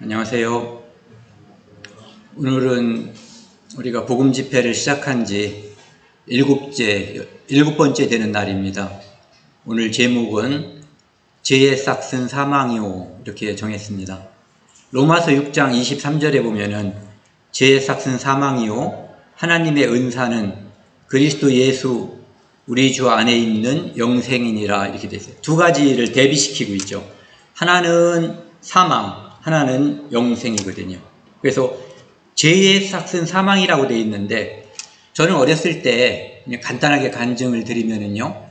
안녕하세요. 오늘은 우리가 복음 집회를 시작한 지 일곱 번째 되는 날입니다. 오늘 제목은 죄의 싹슨 사망이오 이렇게 정했습니다. 로마서 6장 23절에 보면은 죄의 싹슨 사망이오 하나님의 은사는 그리스도 예수 우리 주 안에 있는 영생이니라 이렇게 되어 있어요. 두 가지를 대비시키고 있죠. 하나는 사망, 하나는 영생이거든요. 그래서 죄의 싹슨 사망이라고 되어 있는데 저는 어렸을 때 그냥 간단하게 간증을 드리면은요.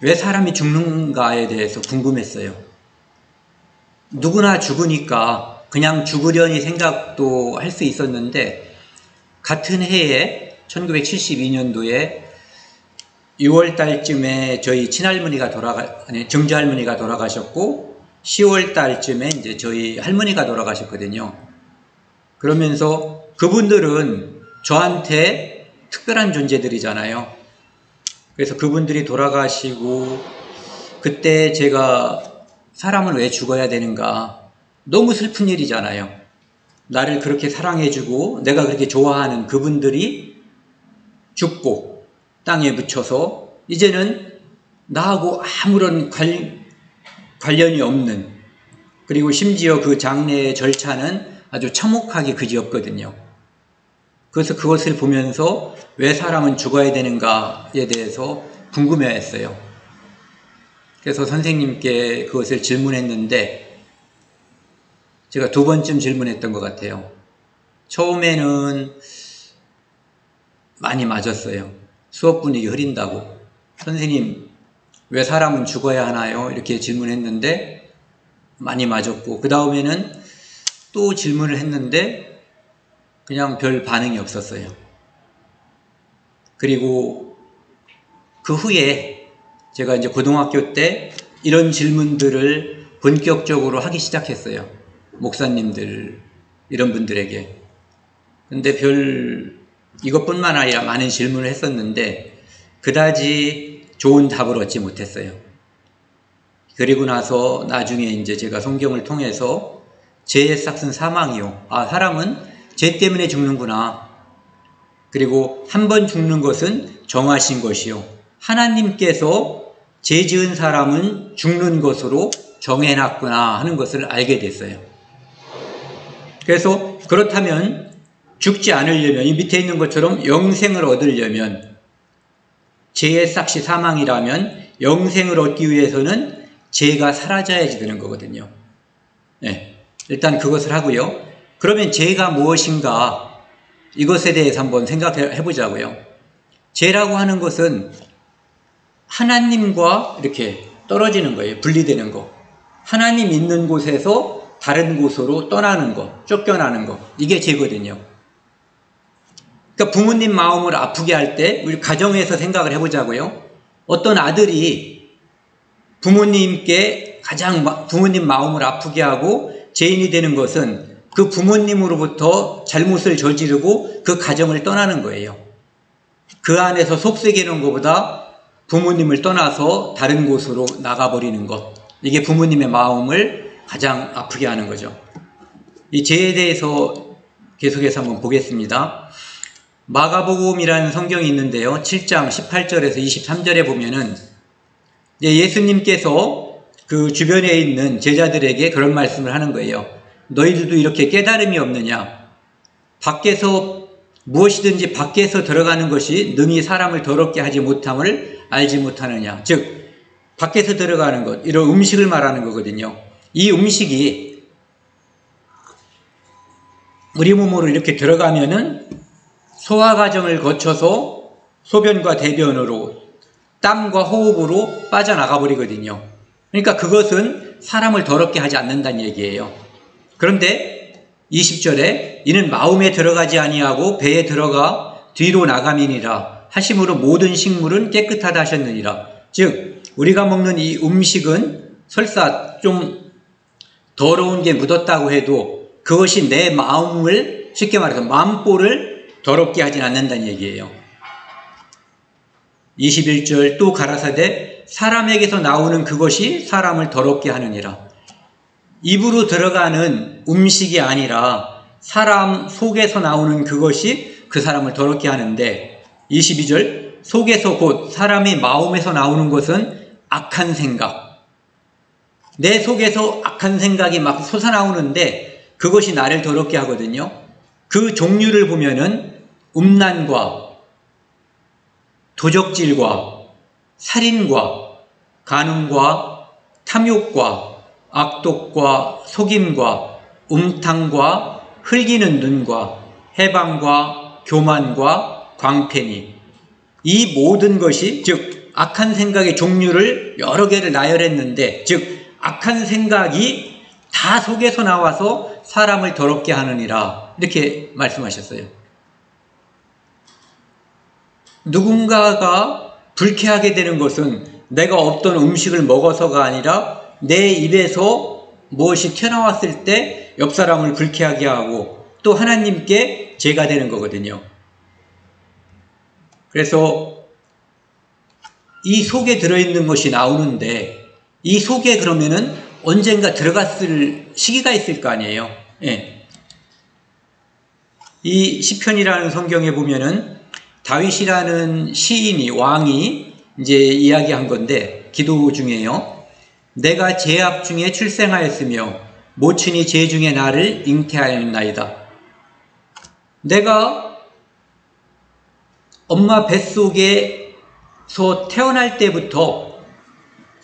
왜 사람이 죽는가에 대해서 궁금했어요. 누구나 죽으니까 그냥 죽으려니 생각도 할 수 있었는데 같은 해에 1972년도에 6월 달쯤에 저희 친할머니가 증조할머니가 돌아가셨고 10월 달쯤에 이제 저희 할머니가 돌아가셨거든요. 그러면서 그분들은 저한테 특별한 존재들이잖아요. 그래서 그분들이 돌아가시고 그때 제가 사람은 왜 죽어야 되는가? 너무 슬픈 일이잖아요. 나를 그렇게 사랑해주고 내가 그렇게 좋아하는 그분들이 죽고 땅에 묻혀서 이제는 나하고 아무런 관련이 없는, 그리고 심지어 그 장례의 절차는 아주 참혹하게 그지없거든요. 그래서 그것을 보면서 왜 사람은 죽어야 되는가에 대해서 궁금해했어요. 그래서 선생님께 그것을 질문했는데 제가 2번쯤 질문했던 것 같아요. 처음에는 많이 맞았어요. 수업 분위기 흐린다고. 선생님, 왜 사람은 죽어야 하나요? 이렇게 질문했는데 많이 맞았고, 그 다음에는 또 질문을 했는데 그냥 별 반응이 없었어요. 그리고 그 후에 제가 이제 고등학교 때 이런 질문들을 본격적으로 하기 시작했어요. 목사님들, 이런 분들에게. 근데 이것뿐만 아니라 많은 질문을 했었는데 그다지 좋은 답을 얻지 못했어요. 그리고 나서 나중에 이제 제가 성경을 통해서 죄의 싹슨 사망이요. 아, 사람은 죄 때문에 죽는구나. 그리고 한 번 죽는 것은 정하신 것이요. 하나님께서 죄 지은 사람은 죽는 것으로 정해놨구나 하는 것을 알게 됐어요. 그래서 그렇다면 죽지 않으려면, 이 밑에 있는 것처럼 영생을 얻으려면, 죄의 싹시 사망이라면 영생을 얻기 위해서는 죄가 사라져야지 되는 거거든요. 네, 일단 그것을 하고요. 그러면 죄가 무엇인가, 이것에 대해서 한번 생각해 보자고요. 죄라고 하는 것은 하나님과 이렇게 떨어지는 거예요. 분리되는 거. 하나님 있는 곳에서 다른 곳으로 떠나는 거, 쫓겨나는 거. 이게 죄거든요. 그러니까 부모님 마음을 아프게 할 때 우리 가정에서 생각을 해보자고요. 어떤 아들이 부모님 마음을 아프게 하고 죄인이 되는 것은 그 부모님으로부터 잘못을 저지르고 그 가정을 떠나는 거예요. 그 안에서 속썩이는 것보다 부모님을 떠나서 다른 곳으로 나가버리는 것. 이게 부모님의 마음을 가장 아프게 하는 거죠. 이 죄에 대해서 계속해서 한번 보겠습니다. 마가복음이라는 성경이 있는데요. 7장 18절에서 23절에 보면은 예수님께서 그 주변에 있는 제자들에게 그런 말씀을 하는 거예요. 너희들도 이렇게 깨달음이 없느냐? 무엇이든지 밖에서 들어가는 것이 능히 사람을 더럽게 하지 못함을 알지 못하느냐? 즉, 밖에서 들어가는 것, 이런 음식을 말하는 거거든요. 이 음식이 우리 몸으로 이렇게 들어가면은 소화 과정을 거쳐서 소변과 대변으로, 땀과 호흡으로 빠져나가 버리거든요. 그러니까 그것은 사람을 더럽게 하지 않는다는 얘기예요. 그런데 20절에 이는 마음에 들어가지 아니하고 배에 들어가 뒤로 나감이니라 하심으로 모든 식물은 깨끗하다 하셨느니라. 즉 우리가 먹는 이 음식은 설사 좀 더러운 게 묻었다고 해도 그것이 내 마음을, 쉽게 말해서 마음볼을 더럽게 하진 않는다는 얘기예요. 21절 또 가라사대 사람에게서 나오는 그것이 사람을 더럽게 하느니라. 입으로 들어가는 음식이 아니라 사람 속에서 나오는 그것이 그 사람을 더럽게 하는데 22절 속에서 곧 사람의 마음에서 나오는 것은 악한 생각. 내 속에서 악한 생각이 막 솟아나오는데 그것이 나를 더럽게 하거든요. 그 종류를 보면은 음란과 도적질과 살인과 간음과 탐욕과 악독과 속임과 음탕과 흘기는 눈과 해방과 교만과 광패니 이 모든 것이 즉 악한 생각의 종류를 여러 개를 나열했는데 즉 악한 생각이 다 속에서 나와서 사람을 더럽게 하느니라 이렇게 말씀하셨어요. 누군가가 불쾌하게 되는 것은 내가 어떤 음식을 먹어서가 아니라 내 입에서 무엇이 튀어나왔을 때 옆 사람을 불쾌하게 하고 또 하나님께 죄가 되는 거거든요. 그래서 이 속에 들어있는 것이 나오는데 이 속에 그러면은 언젠가 들어갔을 시기가 있을 거 아니에요. 예. 이 시편이라는 성경에 보면은 다윗이라는 시인이 왕이 이제 이야기한 건데 기도 중에요. 내가 죄악 중에 출생하였으며 모친이 죄 중에 나를 잉태하였나이다. 내가 엄마 뱃속에서 태어날 때부터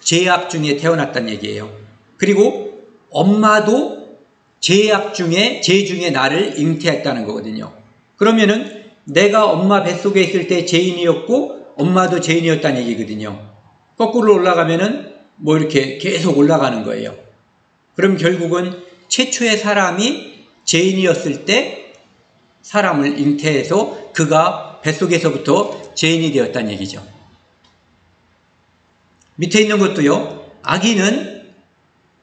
죄악 중에 태어났단 얘기예요. 그리고 엄마도 죄악 중에 죄 중에 나를 잉태했다는 거거든요. 그러면은 내가 엄마 뱃속에 있을 때 죄인이었고 엄마도 죄인이었다는 얘기거든요. 거꾸로 올라가면은 뭐 이렇게 계속 올라가는 거예요. 그럼 결국은 최초의 사람이 죄인이었을 때 사람을 잉태해서 그가 뱃속에서부터 죄인이 되었다는 얘기죠. 밑에 있는 것도요. 악인은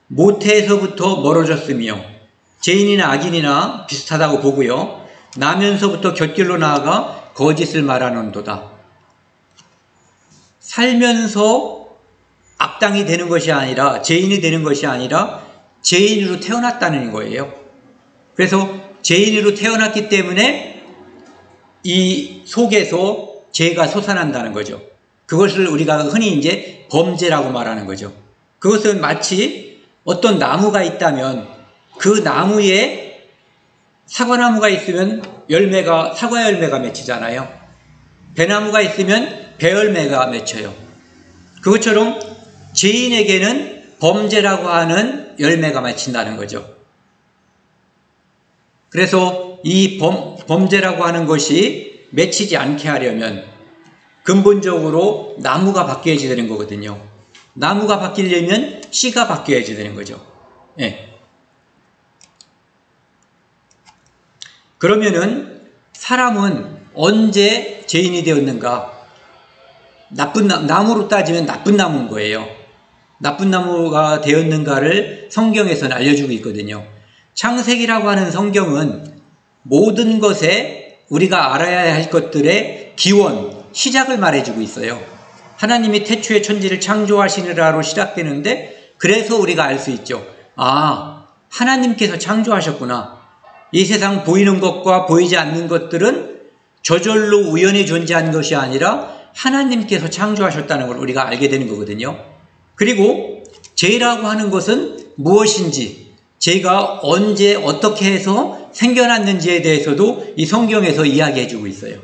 모태에서부터 멀어졌으며 죄인이나 악인이나 비슷하다고 보고요. 나면서부터 곁길로 나아가 거짓을 말하는도다. 살면서 악당이 되는 것이 아니라 죄인이 되는 것이 아니라 죄인으로 태어났다는 거예요. 그래서 죄인으로 태어났기 때문에 이 속에서 죄가 솟아난다는 거죠. 그것을 우리가 흔히 이제 범죄라고 말하는 거죠. 그것은 마치 어떤 나무가 있다면 그 나무에 사과나무가 있으면 사과 열매가 맺히잖아요. 배나무가 있으면 배 열매가 맺혀요. 그것처럼 죄인에게는 범죄라고 하는 열매가 맺힌다는 거죠. 그래서 이 범죄라고 하는 것이 맺히지 않게 하려면 근본적으로 나무가 바뀌어야지 되는 거거든요. 나무가 바뀌려면 씨가 바뀌어야지 되는 거죠. 네. 그러면은 사람은 언제 죄인이 되었는가? 나쁜 나무로 따지면 나쁜 나무인 거예요. 나쁜 나무가 되었는가를 성경에서는 알려주고 있거든요. 창세기라고 하는 성경은 모든 것에 우리가 알아야 할 것들의 기원, 시작을 말해주고 있어요. 하나님이 태초에 천지를 창조하시느라로 시작되는데 그래서 우리가 알 수 있죠. 아, 하나님께서 창조하셨구나. 이 세상 보이는 것과 보이지 않는 것들은 저절로 우연히 존재한 것이 아니라 하나님께서 창조하셨다는 걸 우리가 알게 되는 거거든요. 그리고 죄라고 하는 것은 무엇인지, 죄가 언제 어떻게 해서 생겨났는지에 대해서도 이 성경에서 이야기해주고 있어요.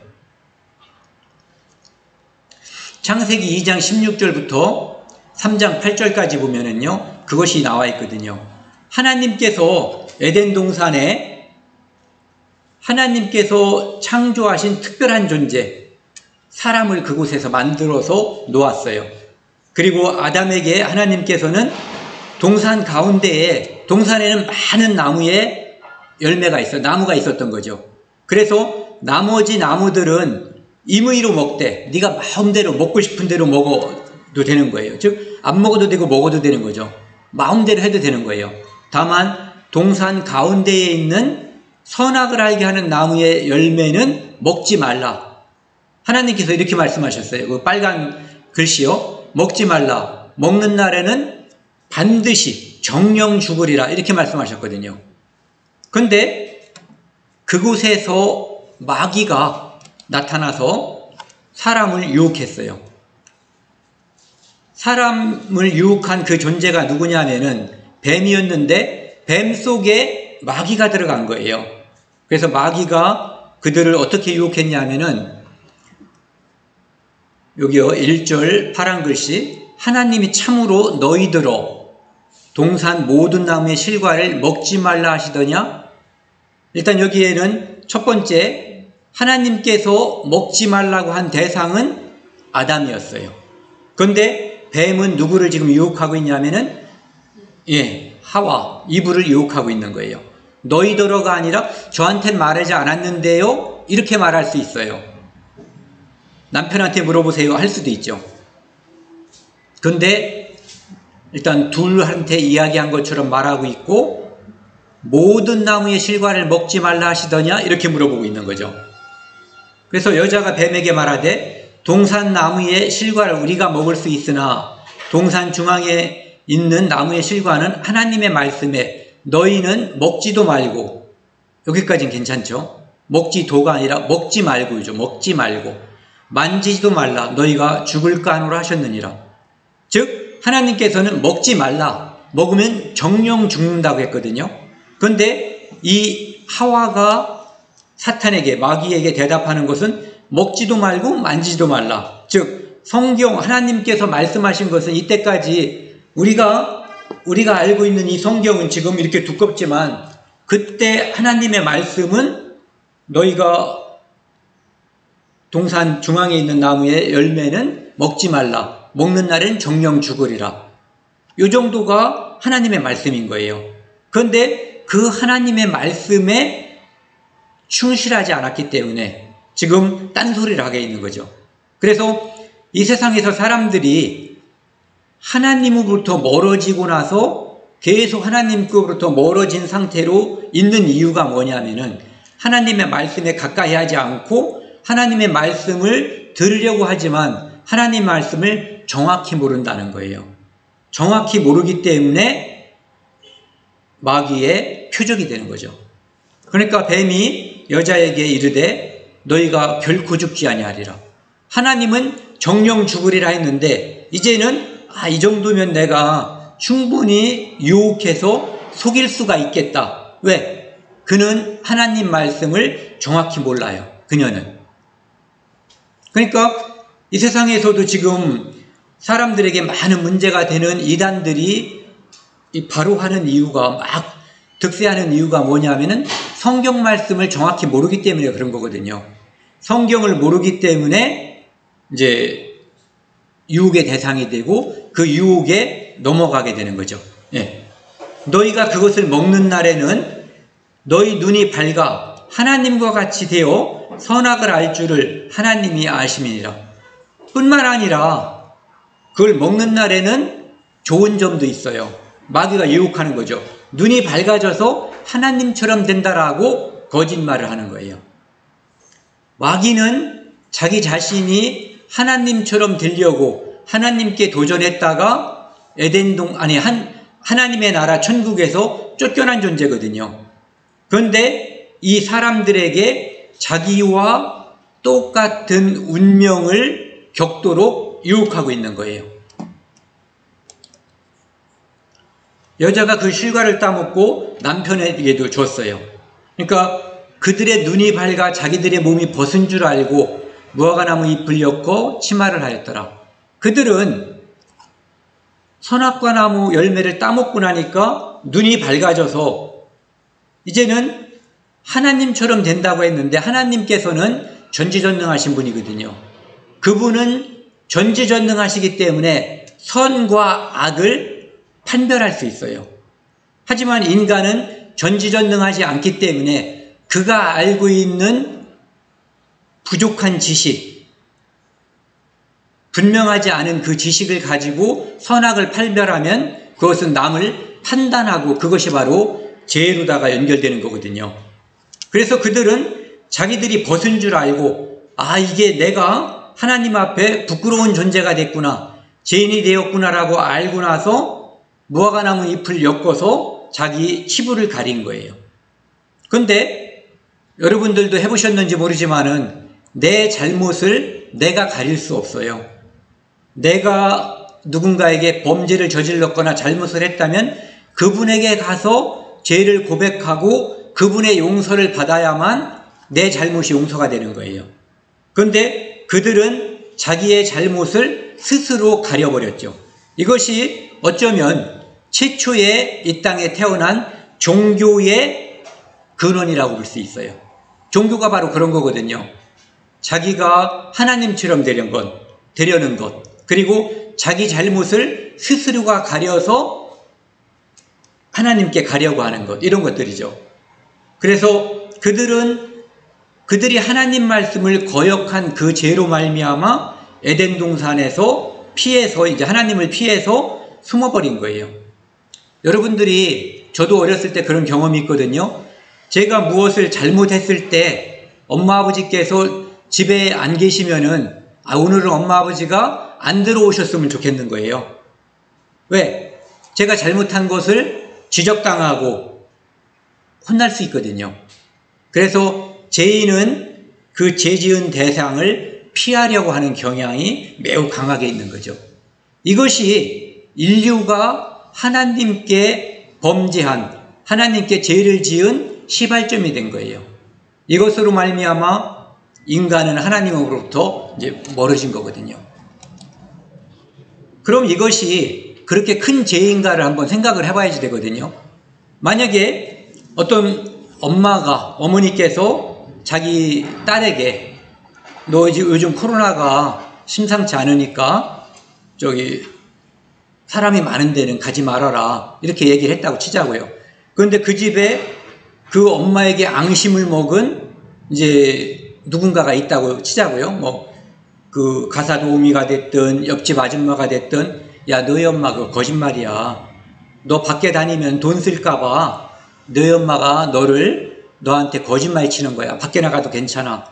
창세기 2장 16절부터 3장 8절까지 보면은요, 그것이 나와 있거든요. 하나님께서 에덴 동산에 하나님께서 창조하신 특별한 존재, 사람을 그곳에서 만들어서 놓았어요. 그리고 아담에게 하나님께서는 동산 가운데에, 동산에는 많은 나무에 열매가 나무가 있었던 거죠. 그래서 나머지 나무들은 임의로 먹되, 네가 마음대로 먹고 싶은 대로 먹어도 되는 거예요. 즉, 안 먹어도 되고 먹어도 되는 거죠. 마음대로 해도 되는 거예요. 다만 동산 가운데에 있는 선악을 알게 하는 나무의 열매는 먹지 말라. 하나님께서 이렇게 말씀하셨어요. 그 빨간 글씨요. 먹지 말라. 먹는 날에는 반드시 정령 죽으리라 이렇게 말씀하셨거든요. 그런데 그곳에서 마귀가 나타나서 사람을 유혹했어요. 사람을 유혹한 그 존재가 누구냐면은 뱀이었는데 뱀 속에 마귀가 들어간 거예요. 그래서 마귀가 그들을 어떻게 유혹했냐면은 여기요 1절 파란 글씨 하나님이 참으로 너희들어 동산 모든 나무의 실과를 먹지 말라 하시더냐? 일단 여기에는 첫 번째 하나님께서 먹지 말라고 한 대상은 아담이었어요. 그런데 뱀은 누구를 지금 유혹하고 있냐면은 하와 이브를 유혹하고 있는 거예요. 너희들어가 아니라 저한테는 말하지 않았는데요 이렇게 말할 수 있어요. 남편한테 물어보세요 할 수도 있죠. 그런데 일단 둘한테 이야기한 것처럼 말하고 있고 모든 나무의 실과를 먹지 말라 하시더냐 이렇게 물어보고 있는 거죠. 그래서 여자가 뱀에게 말하되 동산 나무의 실과를 우리가 먹을 수 있으나 동산 중앙에 있는 나무의 실과는 하나님의 말씀에 너희는 먹지도 말고, 여기까지는 괜찮죠? 먹지도가 아니라 먹지 말고죠. 먹지 말고 만지지도 말라 너희가 죽을까 하노라 하셨느니라. 즉 하나님께서는 먹지 말라, 먹으면 정령 죽는다고 했거든요. 그런데 이 하와가 사탄에게 마귀에게 대답하는 것은 먹지도 말고 만지지도 말라. 즉 성경 하나님께서 말씀하신 것은 이때까지 우리가 알고 있는 이 성경은 지금 이렇게 두껍지만 그때 하나님의 말씀은 너희가 동산 중앙에 있는 나무의 열매는 먹지 말라. 먹는 날엔 정령 죽으리라. 이 정도가 하나님의 말씀인 거예요. 그런데 그 하나님의 말씀에 충실하지 않았기 때문에 지금 딴소리를 하게 있는 거죠. 그래서 이 세상에서 사람들이 하나님으로부터 멀어지고 나서 계속 하나님으로부터 멀어진 상태로 있는 이유가 뭐냐면은 하나님의 말씀에 가까이 하지 않고 하나님의 말씀을 들으려고 하지만 하나님 말씀을 정확히 모른다는 거예요. 정확히 모르기 때문에 마귀의 표적이 되는 거죠. 그러니까 뱀이 여자에게 이르되 너희가 결코 죽지 아니하리라. 하나님은 정령 죽으리라 했는데 이제는 이 정도면 내가 충분히 유혹해서 속일 수가 있겠다. 왜? 그는 하나님 말씀을 정확히 몰라요. 그녀는. 그러니까 이 세상에서도 지금 사람들에게 많은 문제가 되는 이단들이 바로 하는 이유가 막 득세하는 이유가 뭐냐면은 성경 말씀을 정확히 모르기 때문에 그런 거거든요. 성경을 모르기 때문에 이제 유혹의 대상이 되고 그 유혹에 넘어가게 되는 거죠. 너희가 그것을 먹는 날에는 너희 눈이 밝아 하나님과 같이 되어 선악을 알 줄을 하나님이 아심이니라. 뿐만 아니라 그걸 먹는 날에는 좋은 점도 있어요. 마귀가 유혹하는 거죠. 눈이 밝아져서 하나님처럼 된다라고 거짓말을 하는 거예요. 마귀는 자기 자신이 하나님처럼 되려고 하나님께 도전했다가 하나님의 나라 천국에서 쫓겨난 존재거든요. 그런데 이 사람들에게 자기와 똑같은 운명을 겪도록 유혹하고 있는 거예요. 여자가 그 실과를 따먹고 남편에게도 줬어요. 그러니까 그들의 눈이 밝아 자기들의 몸이 벗은 줄 알고 무화과나무 잎을 엮어 치마를 하였더라. 그들은 선악과 나무 열매를 따먹고 나니까 눈이 밝아져서 이제는 하나님처럼 된다고 했는데 하나님께서는 전지전능하신 분이거든요. 그분은 전지전능하시기 때문에 선과 악을 판별할 수 있어요. 하지만 인간은 전지전능하지 않기 때문에 그가 알고 있는 부족한 지식, 분명하지 않은 그 지식을 가지고 선악을 판별하면 그것은 남을 판단하고 그것이 바로 죄로다가 연결되는 거거든요. 그래서 그들은 자기들이 벗은 줄 알고 이게 내가 하나님 앞에 부끄러운 존재가 됐구나, 죄인이 되었구나라고 알고 나서 무화과나무 잎을 엮어서 자기 치부를 가린 거예요. 근데 여러분들도 해보셨는지 모르지만은 내 잘못을 내가 가릴 수 없어요. 내가 누군가에게 범죄를 저질렀거나 잘못을 했다면 그분에게 가서 죄를 고백하고 그분의 용서를 받아야만 내 잘못이 용서가 되는 거예요. 그런데 그들은 자기의 잘못을 스스로 가려버렸죠. 이것이 어쩌면 최초의 이 땅에 태어난 종교의 근원이라고 볼 수 있어요. 종교가 바로 그런 거거든요. 자기가 하나님처럼 되려는 것, 그리고 자기 잘못을 스스로가 가려서 하나님께 가려고 하는 것, 이런 것들이죠. 그래서 그들이 하나님 말씀을 거역한 그 죄로 말미암아 에덴 동산에서 피해서, 이제 하나님을 피해서 숨어버린 거예요. 여러분들이, 저도 어렸을 때 그런 경험이 있거든요. 제가 무엇을 잘못했을 때 엄마 아버지께서 집에 안 계시면은 오늘은 엄마 아버지가 안 들어오셨으면 좋겠는 거예요. 왜? 제가 잘못한 것을 지적당하고 혼날 수 있거든요. 그래서 죄인은 그 죄 지은 대상을 피하려고 하는 경향이 매우 강하게 있는 거죠. 이것이 인류가 하나님께 범죄한, 하나님께 죄를 지은 시발점이 된 거예요. 이것으로 말미암아 인간은 하나님으로부터 이제 멀어진 거거든요. 그럼 이것이 그렇게 큰 죄인가를 한번 생각을 해봐야지 되거든요. 만약에 어떤 어머니께서 자기 딸에게 너 요즘 코로나가 심상치 않으니까 사람이 많은 데는 가지 말아라, 이렇게 얘기를 했다고 치자고요. 그런데 그 집에 그 엄마에게 앙심을 먹은 이제 누군가가 있다고 치자고요. 그 가사 도우미가 됐든 옆집 아줌마가 됐든, 야, 너희 엄마 그거 거짓말이야. 너 밖에 다니면 돈 쓸까봐 너희 엄마가 너한테 거짓말 치는 거야. 밖에 나가도 괜찮아.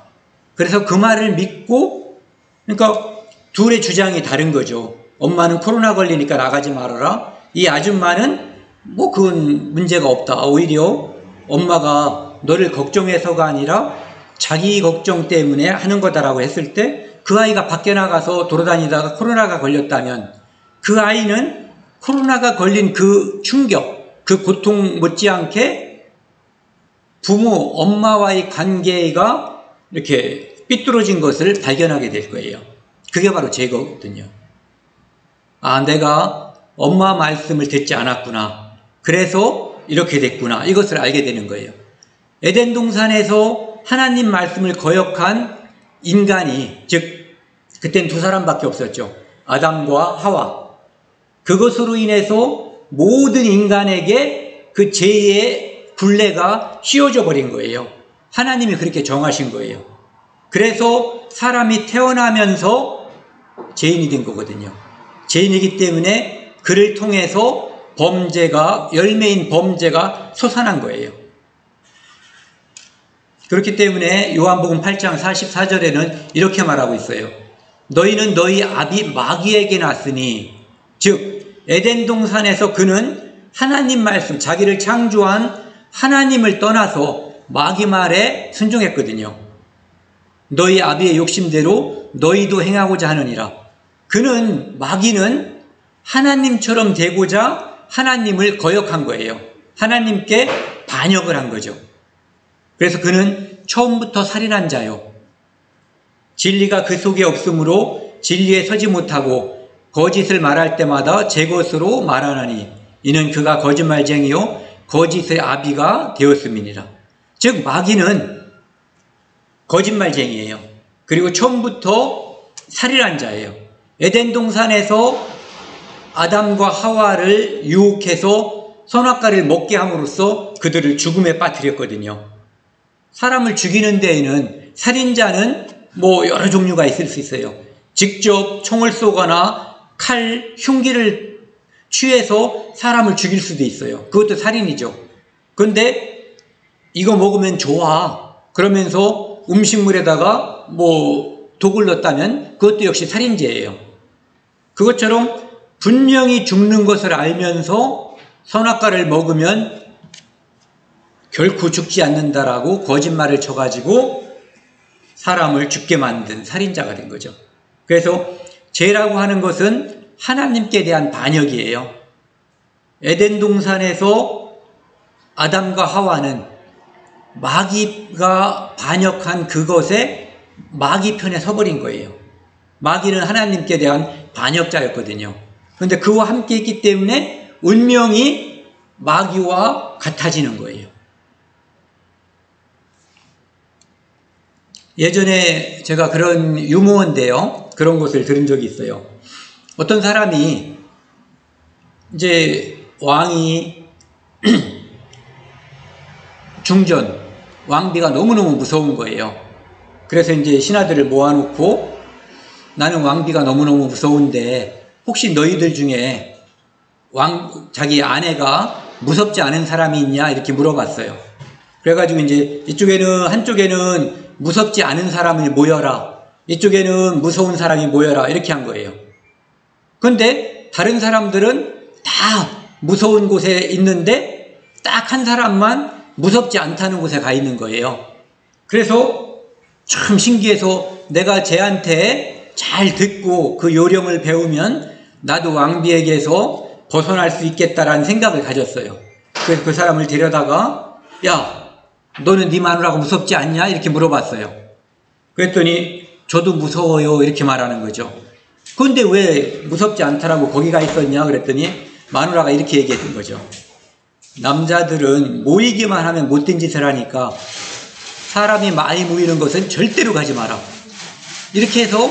그래서 그 말을 믿고, 그러니까 둘의 주장이 다른 거죠. 엄마는 코로나 걸리니까 나가지 말아라. 이 아줌마는 그건 문제가 없다. 오히려 엄마가 너를 걱정해서가 아니라 자기 걱정 때문에 하는 거다라고 했을 때, 그 아이가 밖에 나가서 돌아다니다가 코로나가 걸렸다면 그 아이는 코로나가 걸린 그 충격, 그 고통 못지않게 부모, 엄마와의 관계가 이렇게 삐뚤어진 것을 발견하게 될 거예요. 그게 바로 죄거든요. 내가 엄마 말씀을 듣지 않았구나. 그래서 이렇게 됐구나. 이것을 알게 되는 거예요. 에덴 동산에서 하나님 말씀을 거역한 인간이, 즉 그땐 두 사람밖에 없었죠. 아담과 하와. 그것으로 인해서 모든 인간에게 그 죄의 굴레가 씌워져 버린 거예요. 하나님이 그렇게 정하신 거예요. 그래서 사람이 태어나면서 죄인이 된 거거든요. 죄인이기 때문에 그를 통해서 열매인 범죄가 솟아난 거예요. 그렇기 때문에 요한복음 8장 44절에는 이렇게 말하고 있어요. 너희는 너희 아비 마귀에게 났으니, 즉 에덴 동산에서 그는 하나님 말씀, 자기를 창조한 하나님을 떠나서 마귀 말에 순종했거든요. 너희 아비의 욕심대로 너희도 행하고자 하느니라. 마귀는 하나님처럼 되고자 하나님을 거역한 거예요. 하나님께 반역을 한 거죠. 그래서 그는 처음부터 살인한 자요. 진리가 그 속에 없으므로 진리에 서지 못하고 거짓을 말할 때마다 제 것으로 말하나니 이는 그가 거짓말쟁이요 거짓의 아비가 되었음이니라. 즉 마귀는 거짓말쟁이에요. 그리고 처음부터 살인한 자예요. 에덴 동산에서 아담과 하와를 유혹해서 선악과를 먹게 함으로써 그들을 죽음에 빠뜨렸거든요. 사람을 죽이는 데에는 살인자는 여러 종류가 있을 수 있어요. 직접 총을 쏘거나 칼, 흉기를 취해서 사람을 죽일 수도 있어요. 그것도 살인이죠. 그런데 이거 먹으면 좋아 그러면서 음식물에다가 독을 넣었다면 그것도 역시 살인죄예요. 그것처럼 분명히 죽는 것을 알면서 선악과를 먹으면 결코 죽지 않는다라고 거짓말을 쳐가지고 사람을 죽게 만든 살인자가 된 거죠. 그래서 죄라고 하는 것은 하나님께 대한 반역이에요. 에덴 동산에서 아담과 하와는 마귀가 반역한 그것에 마귀 편에 서버린 거예요. 마귀는 하나님께 대한 반역자였거든요. 그런데 그와 함께 있기 때문에 운명이 마귀와 같아지는 거예요. 예전에 제가 그런 유머인데요. 그런 것을 들은 적이 있어요. 어떤 사람이 이제 왕이 중전, 왕비가 너무너무 무서운 거예요. 그래서 이제 신하들을 모아놓고 나는 왕비가 너무너무 무서운데 혹시 너희들 중에 자기 아내가 무섭지 않은 사람이 있냐 이렇게 물어봤어요. 그래가지고 이제 한쪽에는 무섭지 않은 사람이 모여라. 이쪽에는 무서운 사람이 모여라. 이렇게 한 거예요. 그런데 다른 사람들은 다 무서운 곳에 있는데 딱 한 사람만 무섭지 않다는 곳에 가 있는 거예요. 그래서 참 신기해서 내가 쟤한테 잘 듣고 그 요령을 배우면 나도 왕비에게서 벗어날 수 있겠다라는 생각을 가졌어요. 그래서 그 사람을 데려다가 야, 너는 네 마누라가 무섭지 않냐? 이렇게 물어봤어요. 그랬더니 저도 무서워요 이렇게 말하는 거죠. 그런데 왜 무섭지 않다라고 거기 가 있었냐? 그랬더니 마누라가 이렇게 얘기했던 거죠. 남자들은 모이기만 하면 못된 짓을 하니까 사람이 많이 모이는 것은 절대로 가지 마라. 이렇게 해서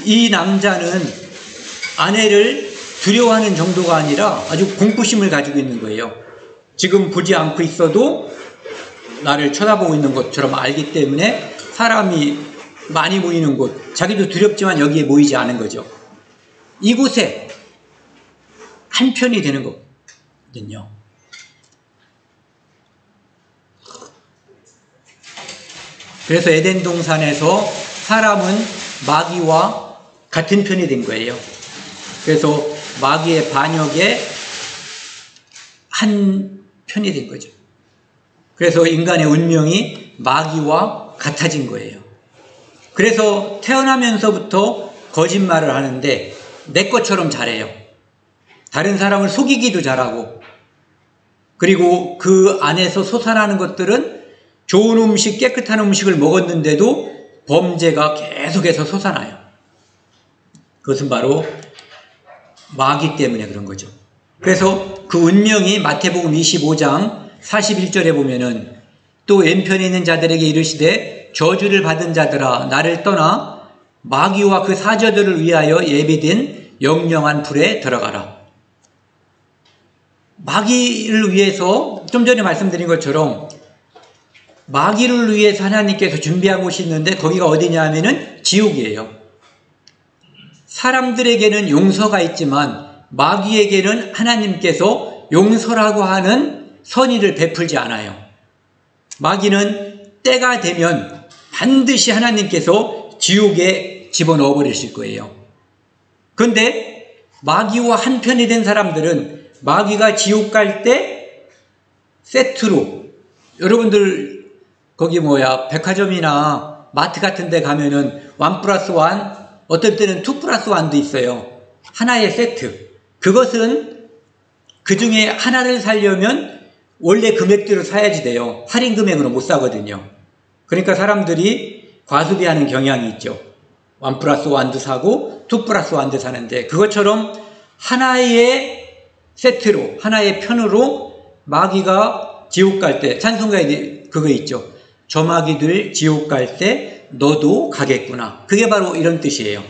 이 남자는 아내를 두려워하는 정도가 아니라 아주 공포심을 가지고 있는 거예요. 지금 보지 않고 있어도 나를 쳐다보고 있는 것처럼 알기 때문에 사람이 많이 모이는 곳, 자기도 두렵지만 여기에 모이지 않은 거죠. 이곳에 한편이 되는 거거든요. 그래서 에덴 동산에서 사람은 마귀와 같은 편이 된 거예요. 그래서 마귀의 반역에 한 편이 된 거죠. 그래서 인간의 운명이 마귀와 같아진 거예요. 그래서 태어나면서부터 거짓말을 하는데 내 것처럼 잘해요. 다른 사람을 속이기도 잘하고, 그리고 그 안에서 솟아나는 것들은 좋은 음식, 깨끗한 음식을 먹었는데도 범죄가 계속해서 솟아나요. 그것은 바로 마귀 때문에 그런 거죠. 그래서 그 운명이 마태복음 25장 41절에 보면은 또 왼편에 있는 자들에게 이르시되 저주를 받은 자들아 나를 떠나 마귀와 그 사자들을 위하여 예비된 영영한 불에 들어가라. 마귀를 위해서 좀 전에 말씀드린 것처럼 마귀를 위해서 하나님께서 준비한 곳이 있는데 거기가 어디냐 하면은 지옥이에요. 사람들에게는 용서가 있지만 마귀에게는 하나님께서 용서라고 하는 선의를 베풀지 않아요. 마귀는 때가 되면 반드시 하나님께서 지옥에 집어넣어 버리실 거예요. 그런데 마귀와 한편이 된 사람들은 마귀가 지옥 갈 때 세트로, 여러분들 거기 백화점이나 마트 같은 데 가면은 1+1, 어떨 때는 2+1도 있어요. 하나의 세트. 그것은 그 중에 하나를 사려면 원래 금액대로 사야지 돼요. 할인 금액으로 못 사거든요. 그러니까 사람들이 과소비하는 경향이 있죠. 1+1도 사고 2+1도 사는데, 그것처럼 하나의 세트로, 하나의 편으로 마귀가 지옥 갈 때, 찬송가에 그거 있죠. 저 마귀들 지옥 갈 때 너도 가겠구나. 그게 바로 이런 뜻이에요.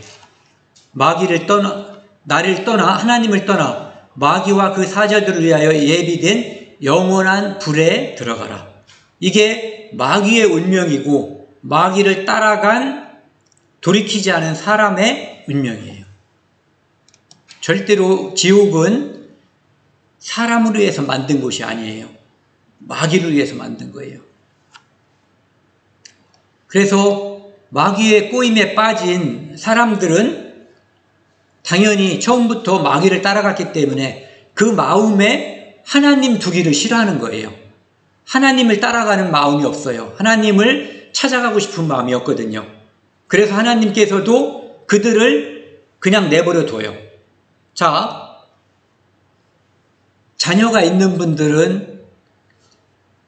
마귀를 떠나, 나를 떠나, 하나님을 떠나 마귀와 그 사자들을 위하여 예비된 영원한 불에 들어가라. 이게 마귀의 운명이고 마귀를 따라간 돌이키지 않은 사람의 운명이에요. 절대로 지옥은 사람을 위해서 만든 곳이 아니에요. 마귀를 위해서 만든 거예요. 그래서 마귀의 꼬임에 빠진 사람들은 당연히 처음부터 마귀를 따라갔기 때문에 그 마음에 하나님 두기를 싫어하는 거예요. 하나님을 따라가는 마음이 없어요. 하나님을 찾아가고 싶은 마음이었거든요. 그래서 하나님께서도 그들을 그냥 내버려 둬요. 자, 자녀가 있는 분들은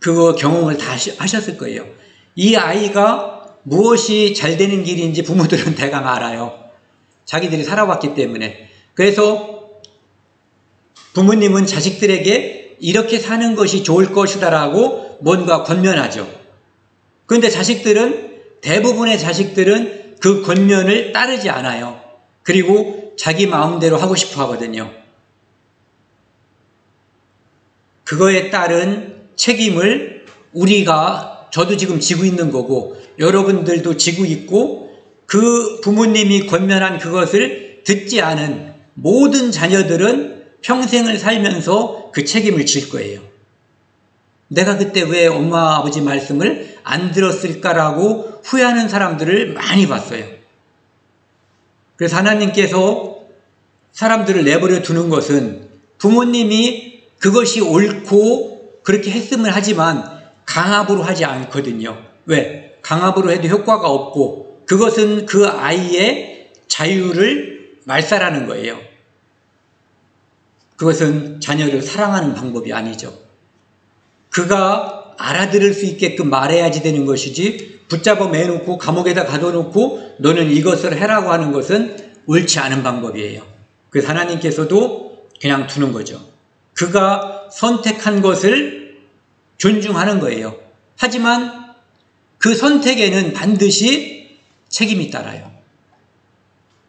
그거 경험을 다 하셨을 거예요. 이 아이가 무엇이 잘 되는 길인지 부모들은 대강 알아요. 자기들이 살아왔기 때문에. 그래서 부모님은 자식들에게 이렇게 사는 것이 좋을 것이다라고 뭔가 권면하죠. 그런데 대부분의 자식들은 그 권면을 따르지 않아요. 그리고 자기 마음대로 하고 싶어 하거든요. 그거에 따른 책임을 저도 지금 지고 있는 거고, 여러분들도 지고 있고, 그 부모님이 권면한 그것을 듣지 않은 모든 자녀들은 평생을 살면서 그 책임을 질 거예요. 내가 그때 왜 엄마 아버지 말씀을 안 들었을까라고 후회하는 사람들을 많이 봤어요. 그래서 하나님께서 사람들을 내버려 두는 것은 부모님이 그것이 옳고 그렇게 했으면 하지만 강압으로 하지 않거든요. 왜? 강압으로 해도 효과가 없고 그것은 그 아이의 자유를 말살하는 거예요. 그것은 자녀를 사랑하는 방법이 아니죠. 그가 알아들을 수 있게끔 말해야지 되는 것이지 붙잡아 매놓고 감옥에다 가둬놓고 너는 이것을 해라고 하는 것은 옳지 않은 방법이에요. 그래서 하나님께서도 그냥 두는 거죠. 그가 선택한 것을 존중하는 거예요. 하지만 그 선택에는 반드시 책임이 따라요.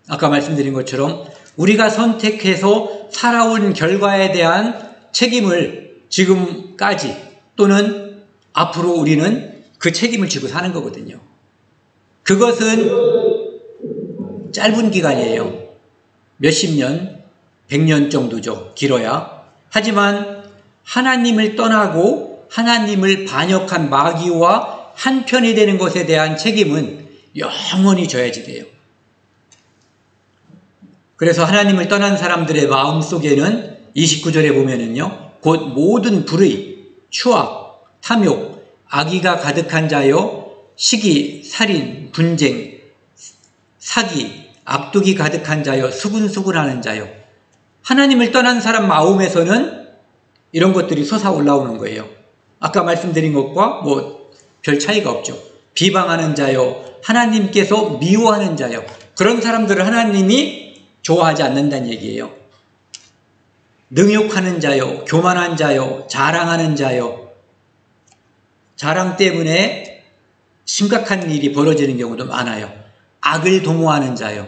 아까 말씀드린 것처럼 우리가 선택해서 살아온 결과에 대한 책임을 지금까지 또는 앞으로 우리는 그 책임을 지고 사는 거거든요. 그것은 짧은 기간이에요. 몇십 년, 100년 정도죠. 길어야. 하지만 하나님을 떠나고 하나님을 반역한 마귀와 한편이 되는 것에 대한 책임은 영원히 져야지 돼요. 그래서 하나님을 떠난 사람들의 마음 속에는 29절에 보면은요, 곧 모든 불의, 추악, 탐욕, 악의가 가득한 자요, 시기, 살인, 분쟁, 사기, 악독이 가득한 자요, 수군수군하는 자요. 하나님을 떠난 사람 마음에서는 이런 것들이 솟아올라오는 거예요. 아까 말씀드린 것과 별 차이가 없죠. 비방하는 자요, 하나님께서 미워하는 자요. 그런 사람들을 하나님이 좋아하지 않는다는 얘기예요. 능욕하는 자요, 교만한 자요, 자랑하는 자요. 자랑 때문에 심각한 일이 벌어지는 경우도 많아요. 악을 도모하는 자요.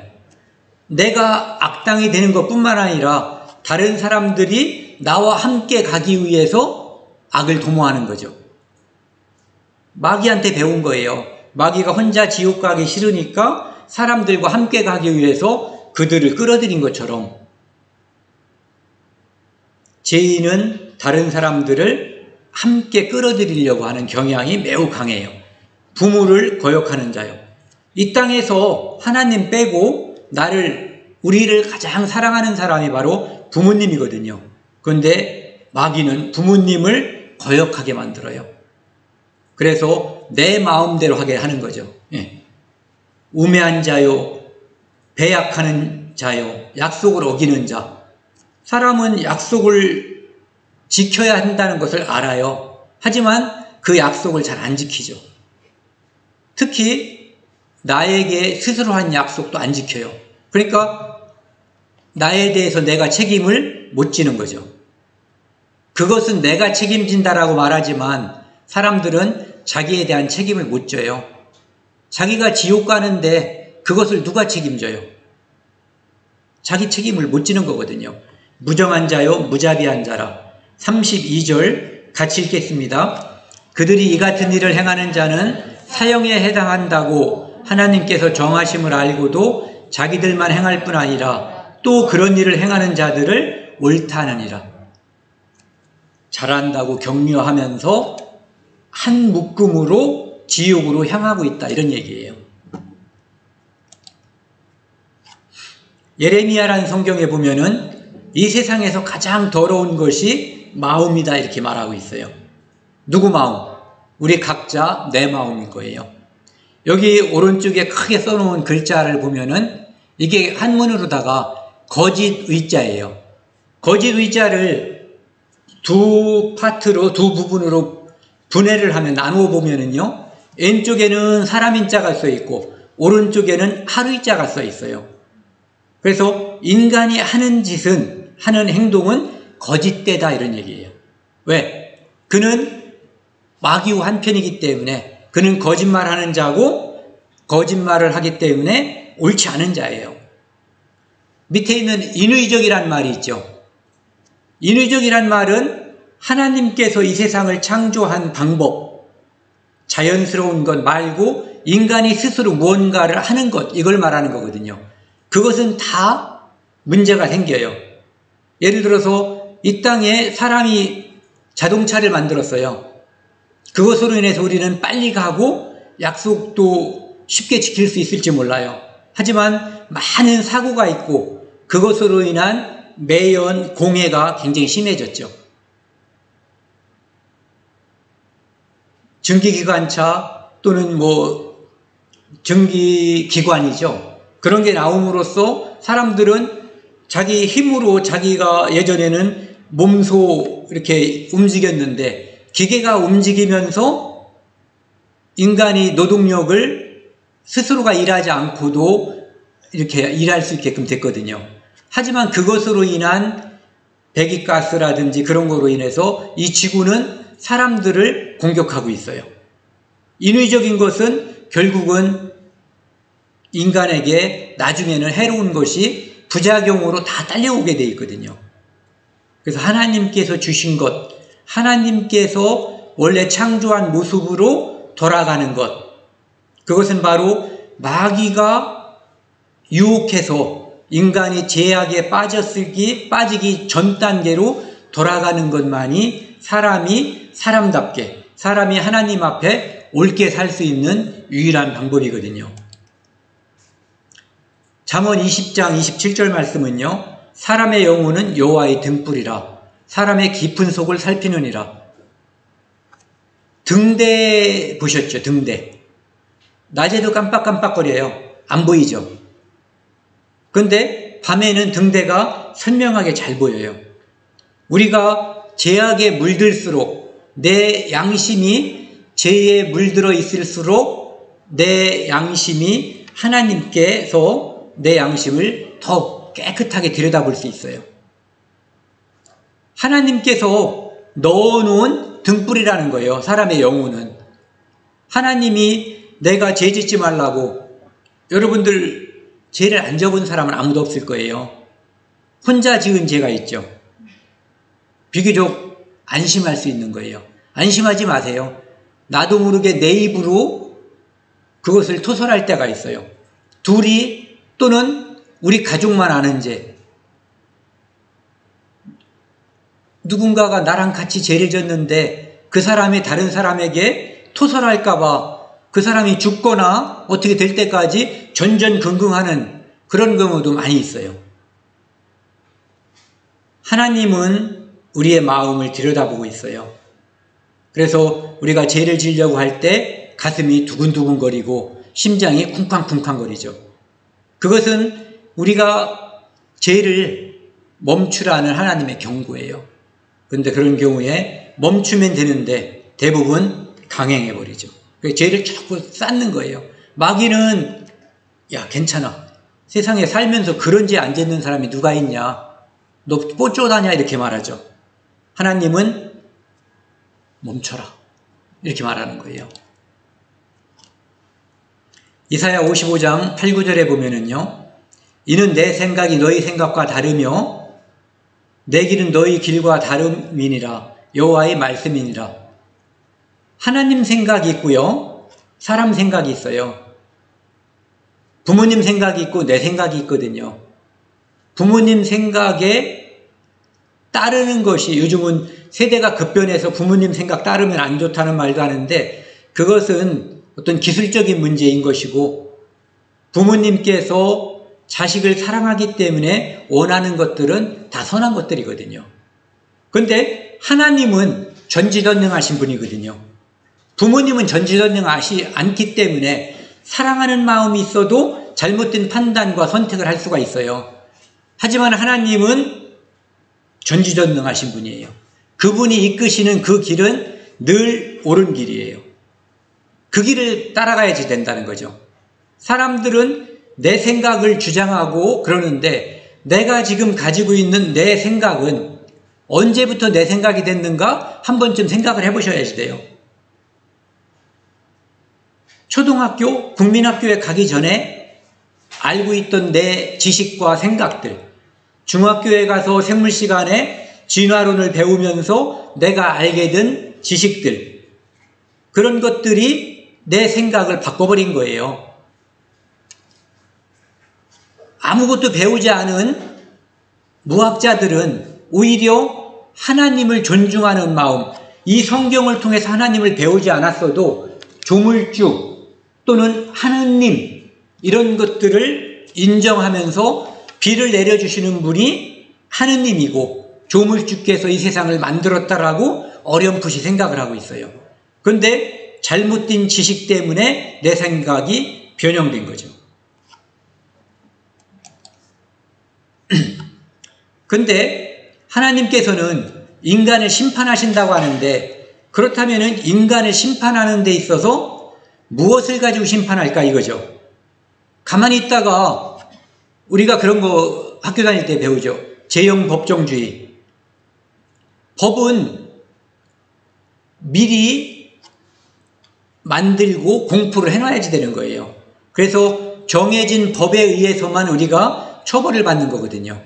내가 악당이 되는 것뿐만 아니라 다른 사람들이 나와 함께 가기 위해서 악을 도모하는 거죠. 마귀한테 배운 거예요. 마귀가 혼자 지옥 가기 싫으니까 사람들과 함께 가기 위해서 그들을 끌어들인 것처럼 죄인은 다른 사람들을 함께 끌어들이려고 하는 경향이 매우 강해요. 부모를 거역하는 자요. 이 땅에서 하나님 빼고 우리를 가장 사랑하는 사람이 바로 부모님이거든요. 그런데 마귀는 부모님을 거역하게 만들어요. 그래서 내 마음대로 하게 하는 거죠. 예. 우매한 자요, 배약하는 자요, 약속을 어기는 자. 사람은 약속을 지켜야 한다는 것을 알아요. 하지만 그 약속을 잘 안 지키죠. 특히 나에게 스스로 한 약속도 안 지켜요. 그러니까 나에 대해서 내가 책임을 못 지는 거죠. 그것은 내가 책임진다라고 말하지만 사람들은 자기에 대한 책임을 못 져요. 자기가 지옥 가는데 그것을 누가 책임져요? 자기 책임을 못 지는 거거든요. 무정한 자요, 무자비한 자라. 32절 같이 읽겠습니다. 그들이 이 같은 일을 행하는 자는 사형에 해당한다고 하나님께서 정하심을 알고도 자기들만 행할 뿐 아니라 또 그런 일을 행하는 자들을 옳다 하느니라. 잘한다고 격려하면서 한 묶음으로 지옥으로 향하고 있다, 이런 얘기예요. 예레미야라는 성경에 보면은 이 세상에서 가장 더러운 것이 마음이다 이렇게 말하고 있어요. 누구 마음? 우리 각자 내 마음인 거예요. 여기 오른쪽에 크게 써놓은 글자를 보면은 이게 한문으로다가 거짓 의자예요. 거짓 의자를 두 파트로, 두 부분으로 분해를 하면 나누어 보면은요, 왼쪽에는 사람인자가 써 있고 오른쪽에는 하루이자가 써 있어요. 그래서 인간이 하는 짓은, 하는 행동은 거짓되다 이런 얘기예요. 왜? 그는 마귀와 한편이기 때문에, 그는 거짓말하는 자고 거짓말을 하기 때문에 옳지 않은 자예요. 밑에 있는 인위적이란 말이 있죠. 인위적이란 말은 하나님께서 이 세상을 창조한 방법, 자연스러운 것 말고 인간이 스스로 무언가를 하는 것, 이걸 말하는 거거든요. 그것은 다 문제가 생겨요. 예를 들어서 이 땅에 사람이 자동차를 만들었어요. 그것으로 인해서 우리는 빨리 가고 약속도 쉽게 지킬 수 있을지 몰라요. 하지만 많은 사고가 있고 그것으로 인한 매연, 공해가 굉장히 심해졌죠. 증기기관차 또는 전기기관이죠. 그런 게 나옴으로써 사람들은 자기 힘으로 자기가 예전에는 몸소 이렇게 움직였는데 기계가 움직이면서 인간이 노동력을 스스로가 일하지 않고도 이렇게 일할 수 있게끔 됐거든요. 하지만 그것으로 인한 배기가스라든지 그런 거로 인해서 이 지구는 사람들을 공격하고 있어요. 인위적인 것은 결국은 인간에게 나중에는 해로운 것이 부작용으로 다 딸려오게 되어 있거든요. 그래서 하나님께서 주신 것, 하나님께서 원래 창조한 모습으로 돌아가는 것, 그것은 바로 마귀가 유혹해서 인간이 죄악에 빠지기 전 단계로 돌아가는 것만이 사람이 사람답게, 사람이 하나님 앞에 옳게 살 수 있는 유일한 방법이거든요. 잠언 20장 27절 말씀은요, 사람의 영혼은 여호와의 등불이라 사람의 깊은 속을 살피느니라. 등대 보셨죠? 등대. 낮에도 깜빡깜빡거려요. 안 보이죠? 그런데 밤에는 등대가 선명하게 잘 보여요. 우리가 죄악에 물들수록, 내 양심이 죄에 물들어 있을수록 내 양심이 하나님께서 내 양심을 더 깨끗하게 들여다볼 수 있어요. 하나님께서 넣어놓은 등불이라는 거예요. 사람의 영혼은. 하나님이 내가 죄 짓지 말라고, 여러분들 죄를 안 적은 사람은 아무도 없을 거예요. 혼자 지은 죄가 있죠. 비교적 안심할 수 있는 거예요. 안심하지 마세요. 나도 모르게 내 입으로 그것을 토설할 때가 있어요. 둘이 또는 우리 가족만 아는 죄. 누군가가 나랑 같이 죄를 졌는데 그 사람이 다른 사람에게 토설할까봐 그 사람이 죽거나 어떻게 될 때까지 전전긍긍하는 그런 경우도 많이 있어요. 하나님은 우리의 마음을 들여다보고 있어요. 그래서 우리가 죄를 지으려고 할 때 가슴이 두근두근거리고 심장이 쿵쾅쿵쾅거리죠. 그것은 우리가 죄를 멈추라는 하나님의 경고예요. 그런데 그런 경우에 멈추면 되는데 대부분 강행해버리죠. 죄를 자꾸 쌓는 거예요. 마귀는 야 괜찮아. 세상에 살면서 그런 죄 안 짓는 사람이 누가 있냐. 너 뽀쪼다냐 이렇게 말하죠. 하나님은 멈춰라 이렇게 말하는 거예요. 이사야 55장 8, 9절에 보면은요, 이는 내 생각이 너희 생각과 다르며 내 길은 너희 길과 다름이니라. 여호와의 말씀이니라. 하나님 생각이 있고요, 사람 생각이 있어요. 부모님 생각이 있고 내 생각이 있거든요. 부모님 생각에 따르는 것이, 요즘은 세대가 급변해서 부모님 생각 따르면 안 좋다는 말도 하는데 그것은 어떤 기술적인 문제인 것이고, 부모님께서 자식을 사랑하기 때문에 원하는 것들은 다 선한 것들이거든요. 그런데 하나님은 전지전능하신 분이거든요. 부모님은 전지전능하지 않기 때문에 사랑하는 마음이 있어도 잘못된 판단과 선택을 할 수가 있어요. 하지만 하나님은 전지전능하신 분이에요. 그분이 이끄시는 그 길은 늘 옳은 길이에요. 그 길을 따라가야지 된다는 거죠. 사람들은 내 생각을 주장하고 그러는데 내가 지금 가지고 있는 내 생각은 언제부터 내 생각이 됐는가 한 번쯤 생각을 해보셔야지 돼요. 초등학교, 국민학교에 가기 전에 알고 있던 내 지식과 생각들, 중학교에 가서 생물 시간에 진화론을 배우면서 내가 알게 된 지식들, 그런 것들이 내 생각을 바꿔버린 거예요. 아무것도 배우지 않은 무학자들은 오히려 하나님을 존중하는 마음, 이 성경을 통해서 하나님을 배우지 않았어도 조물주 또는 하느님 이런 것들을 인정하면서 비를 내려주시는 분이 하느님이고 조물주께서 이 세상을 만들었다라고 어렴풋이 생각을 하고 있어요. 그런데 잘못된 지식 때문에 내 생각이 변형된 거죠. 근데 하나님께서는 인간을 심판하신다고 하는데 그렇다면 인간을 심판하는 데 있어서 무엇을 가지고 심판할까 이거죠. 가만히 있다가 우리가 그런 거 학교 다닐 때 배우죠. 제형 법정주의. 법은 미리 만들고 공포를 해놔야지 되는 거예요. 그래서 정해진 법에 의해서만 우리가 처벌을 받는 거거든요.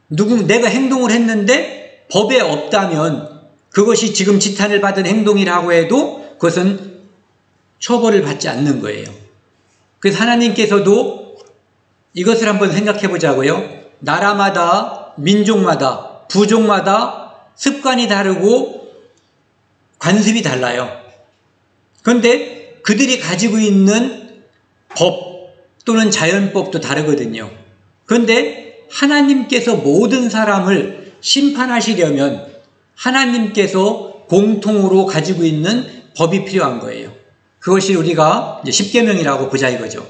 내가 행동을 했는데 법에 없다면 그것이 지금 지탄을 받은 행동이라고 해도 그것은 처벌을 받지 않는 거예요. 그래서 하나님께서도 이것을 한번 생각해 보자고요. 나라마다, 민족마다, 부족마다 습관이 다르고 관습이 달라요. 그런데 그들이 가지고 있는 법 또는 자연법도 다르거든요. 그런데 하나님께서 모든 사람을 심판하시려면 하나님께서 공통으로 가지고 있는 법이 필요한 거예요. 그것이 우리가 이제 십계명이라고 보자 이거죠.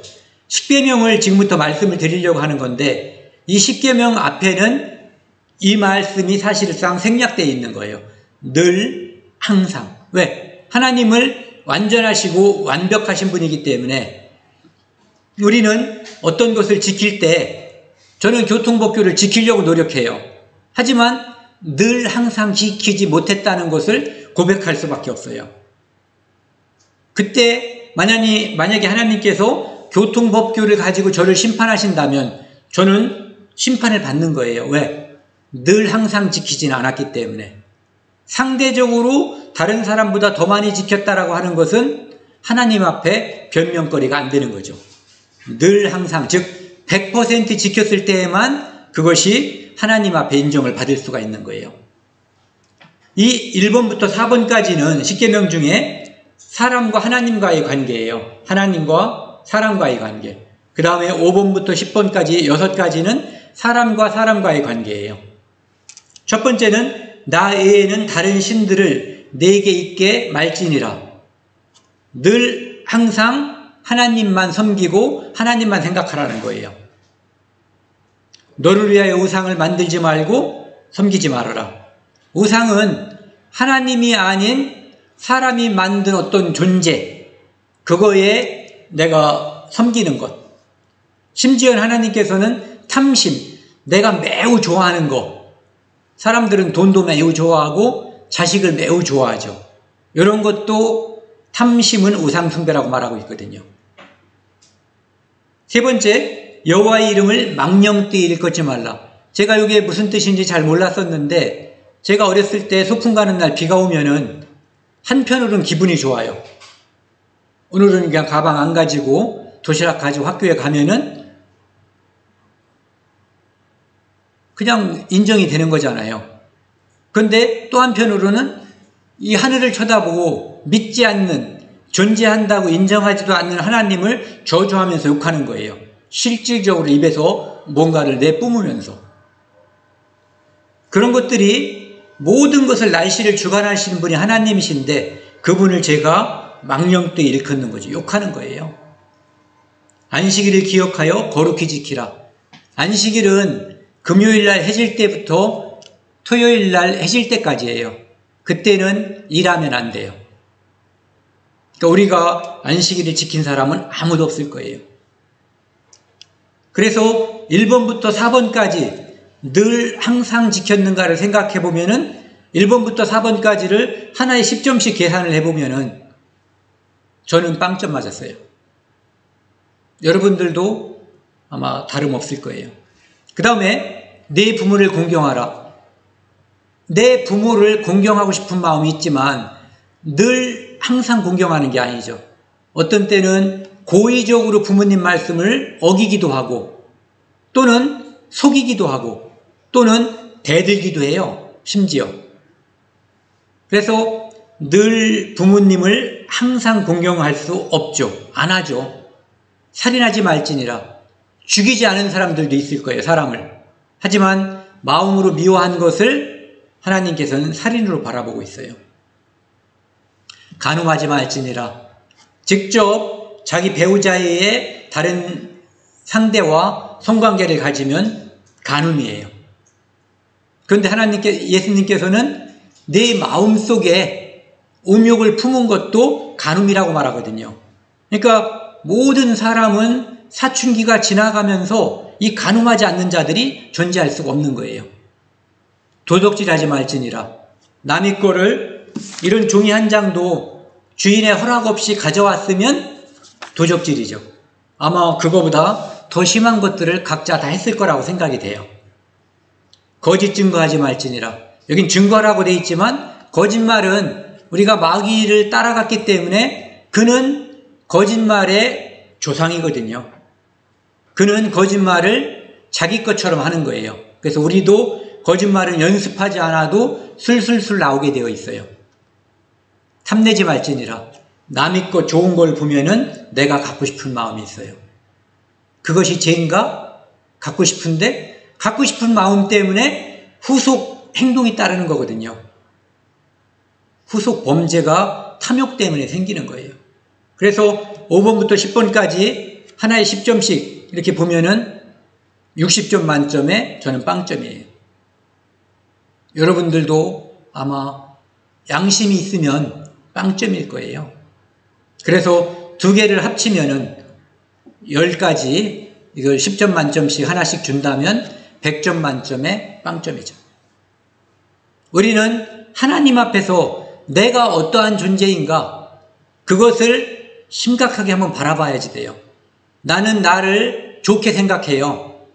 십계명을 지금부터 말씀을 드리려고 하는 건데 이 십계명 앞에는 이 말씀이 사실상 생략되어 있는 거예요. 늘, 항상. 왜? 하나님을 완전하시고 완벽하신 분이기 때문에 우리는 어떤 것을 지킬 때 저는 교통법규를 지키려고 노력해요. 하지만 늘 항상 지키지 못했다는 것을 고백할 수밖에 없어요. 그때 만약에 하나님께서 교통법규를 가지고 저를 심판하신다면 저는 심판을 받는 거예요. 왜? 늘 항상 지키지는 않았기 때문에. 상대적으로 다른 사람보다 더 많이 지켰다라고 하는 것은 하나님 앞에 변명거리가 안 되는 거죠. 늘 항상, 즉 100% 지켰을 때에만 그것이 하나님 앞에 인정을 받을 수가 있는 거예요. 이 1번부터 4번까지는 십계명 중에 사람과 하나님과의 관계예요. 하나님과 사람과의 관계. 그 다음에 5번부터 10번까지 6가지는 사람과 사람과의 관계예요. 첫 번째는 나 외에는 다른 신들을 내게 있게 말지니라. 늘 항상 하나님만 섬기고 하나님만 생각하라는 거예요. 너를 위하여 우상을 만들지 말고 섬기지 말아라. 우상은 하나님이 아닌 사람이 만든 어떤 존재, 그거에 내가 섬기는 것. 심지어 하나님께서는 탐심, 내가 매우 좋아하는 것. 사람들은 돈도 매우 좋아하고 자식을 매우 좋아하죠. 이런 것도 탐심은 우상 숭배라고 말하고 있거든요. 세 번째, 여호와의 이름을 망령되이 일컫지 말라. 제가 이게 무슨 뜻인지 잘 몰랐었는데 제가 어렸을 때 소풍 가는 날 비가 오면은 한편으로는 기분이 좋아요. 오늘은 그냥 가방 안 가지고 도시락 가지고 학교에 가면은 그냥 인정이 되는 거잖아요. 그런데 또 한편으로는 이 하늘을 쳐다보고 믿지 않는, 존재한다고 인정하지도 않는 하나님을 저주하면서 욕하는 거예요. 실질적으로 입에서 뭔가를 내뿜으면서. 그런 것들이 모든 것을 날씨를 주관하시는 분이 하나님이신데 그분을 제가 망령되이 일컫는 거죠. 욕하는 거예요. 안식일을 기억하여 거룩히 지키라. 안식일은 금요일날 해질 때부터 토요일날 해질 때까지예요. 그때는 일하면 안 돼요. 그러니까 우리가 안식일을 지킨 사람은 아무도 없을 거예요. 그래서 1번부터 4번까지 늘 항상 지켰는가를 생각해 보면은 1번부터 4번까지를 하나의 10점씩 계산을 해보면은 저는 빵점 맞았어요. 여러분들도 아마 다름없을 거예요. 그 다음에 내 부모를 공경하라. 내 부모를 공경하고 싶은 마음이 있지만 늘 항상 공경하는 게 아니죠. 어떤 때는 고의적으로 부모님 말씀을 어기기도 하고 또는 속이기도 하고 또는 대들기도 해요. 심지어. 그래서 늘 부모님을 항상 공경할 수 없죠. 안 하죠. 살인하지 말지니라. 죽이지 않은 사람들도 있을 거예요. 사람을. 하지만 마음으로 미워한 것을 하나님께서는 살인으로 바라보고 있어요. 간음하지 말지니라. 직접 자기 배우자의 다른 상대와 성관계를 가지면 간음이에요. 그런데 예수님께서는 내 마음속에 음욕을 품은 것도 간음이라고 말하거든요. 그러니까 모든 사람은 사춘기가 지나가면서 이 간음하지 않는 자들이 존재할 수가 없는 거예요. 도적질하지 말지니라. 남의 거를 이런 종이 한 장도 주인의 허락 없이 가져왔으면 도적질이죠. 아마 그거보다 더 심한 것들을 각자 다 했을 거라고 생각이 돼요. 거짓 증거하지 말지니라. 여긴 증거라고 되어 있지만 거짓말은 우리가 마귀를 따라갔기 때문에 그는 거짓말의 조상이거든요. 그는 거짓말을 자기 것처럼 하는 거예요. 그래서 우리도 거짓말은 연습하지 않아도 술술술 나오게 되어 있어요. 탐내지 말지니라. 남의 것 좋은 걸 보면은 내가 갖고 싶은 마음이 있어요. 그것이 죄인가? 갖고 싶은데 갖고 싶은 마음 때문에 후속 행동이 따르는 거거든요. 후속 범죄가 탐욕 때문에 생기는 거예요. 그래서 5번부터 10번까지 하나의 10점씩 이렇게 보면은 60점 만점에 저는 빵점이에요. 여러분들도 아마 양심이 있으면 빵점일 거예요. 그래서 두 개를 합치면은 10가지 이걸 10점 만점씩 하나씩 준다면 100점 만점에 빵점이죠. 우리는 하나님 앞에서 내가 어떠한 존재인가 그것을 심각하게 한번 바라봐야지 돼요. 나는 나를 좋게 생각해요.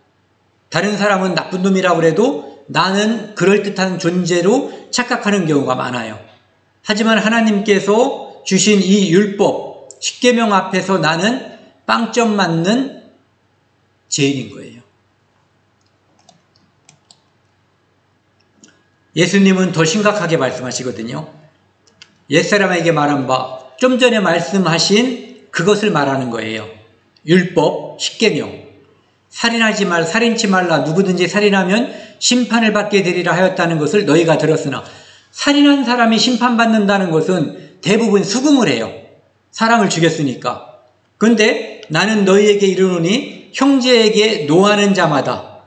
다른 사람은 나쁜 놈이라고 해도 나는 그럴듯한 존재로 착각하는 경우가 많아요. 하지만 하나님께서 주신 이 율법, 십계명 앞에서 나는 빵점 맞는 죄인인 거예요. 예수님은 더 심각하게 말씀하시거든요. 옛사람에게 말한 바, 좀 전에 말씀하신 그것을 말하는 거예요. 율법, 십계명. 살인하지 말, 살인치 말라. 누구든지 살인하면 심판을 받게 되리라 하였다는 것을 너희가 들었으나 살인한 사람이 심판받는다는 것은 대부분 수긍을 해요. 사람을 죽였으니까. 그런데 나는 너희에게 이르노니 형제에게 노하는 자마다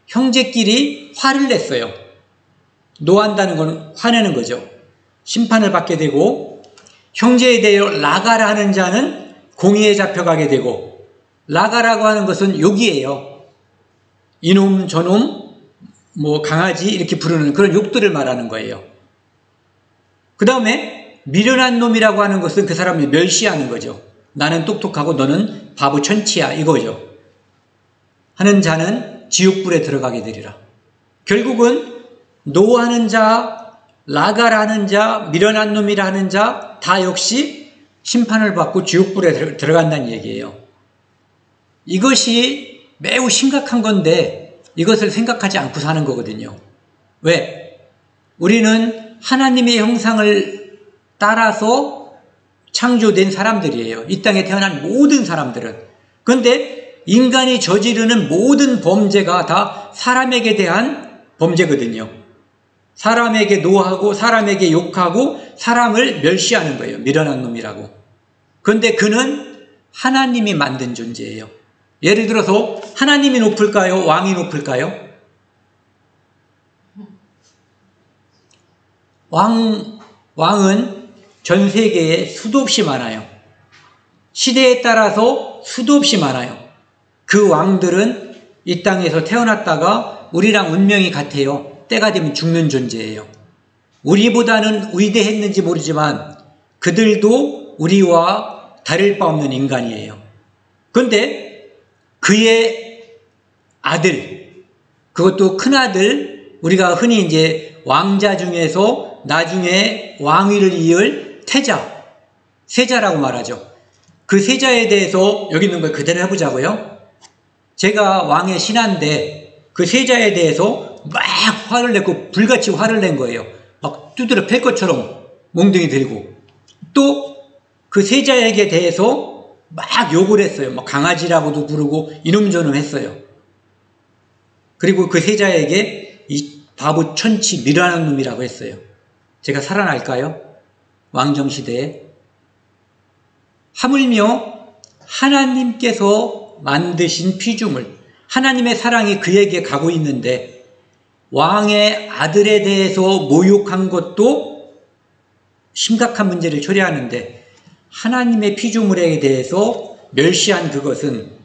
형제끼리 화를 냈어요. 노한다는 건 화내는 거죠. 심판을 받게 되고 형제에 대하여 라가라 하는 자는 공의에 잡혀가게 되고 라가라고 하는 것은 욕이에요. 이놈 저놈 뭐 강아지 이렇게 부르는 그런 욕들을 말하는 거예요. 그 다음에 미련한 놈이라고 하는 것은 그 사람을 멸시하는 거죠. 나는 똑똑하고 너는 바보 천치야 이거죠. 하는 자는 지옥불에 들어가게 되리라. 결국은 노하는 자, 라가라는 자, 미련한 놈이라는 자 다 역시 심판을 받고 지옥불에 들어간다는 얘기예요. 이것이 매우 심각한 건데 이것을 생각하지 않고 사는 거거든요. 왜? 우리는 하나님의 형상을 따라서 창조된 사람들이에요. 이 땅에 태어난 모든 사람들은. 그런데 인간이 저지르는 모든 범죄가 다 사람에게 대한 범죄거든요. 사람에게 노하고 사람에게 욕하고 사람을 멸시하는 거예요. 미련한 놈이라고. 그런데 그는 하나님이 만든 존재예요. 예를 들어서 하나님이 높을까요? 왕이 높을까요? 왕은 전 세계에 수도 없이 많아요. 시대에 따라서 수도 없이 많아요. 그 왕들은 이 땅에서 태어났다가 우리랑 운명이 같아요. 때가 되면 죽는 존재예요. 우리보다는 위대했는지 모르지만 그들도 우리와 다를 바 없는 인간이에요. 그런데 그의 아들, 그것도 큰아들, 우리가 흔히 이제 왕자 중에서 나중에 왕위를 이을 태자, 세자라고 말하죠. 그 세자에 대해서 여기 있는 걸 그대로 해보자고요. 제가 왕의 신하인데 그 세자에 대해서 막 화를 내고 불같이 화를 낸 거예요. 막 두드려 팰 것처럼 몽둥이 들고. 또 그 세자에게 대해서 막 욕을 했어요. 막 강아지라고도 부르고 이놈저놈 했어요. 그리고 그 세자에게 이 바보 천치 미련한 놈이라고 했어요. 제가 살아날까요? 왕정시대에. 하물며 하나님께서 만드신 피조물, 하나님의 사랑이 그에게 가고 있는데 왕의 아들에 대해서 모욕한 것도 심각한 문제를 초래하는데 하나님의 피조물에 대해서 멸시한 그것은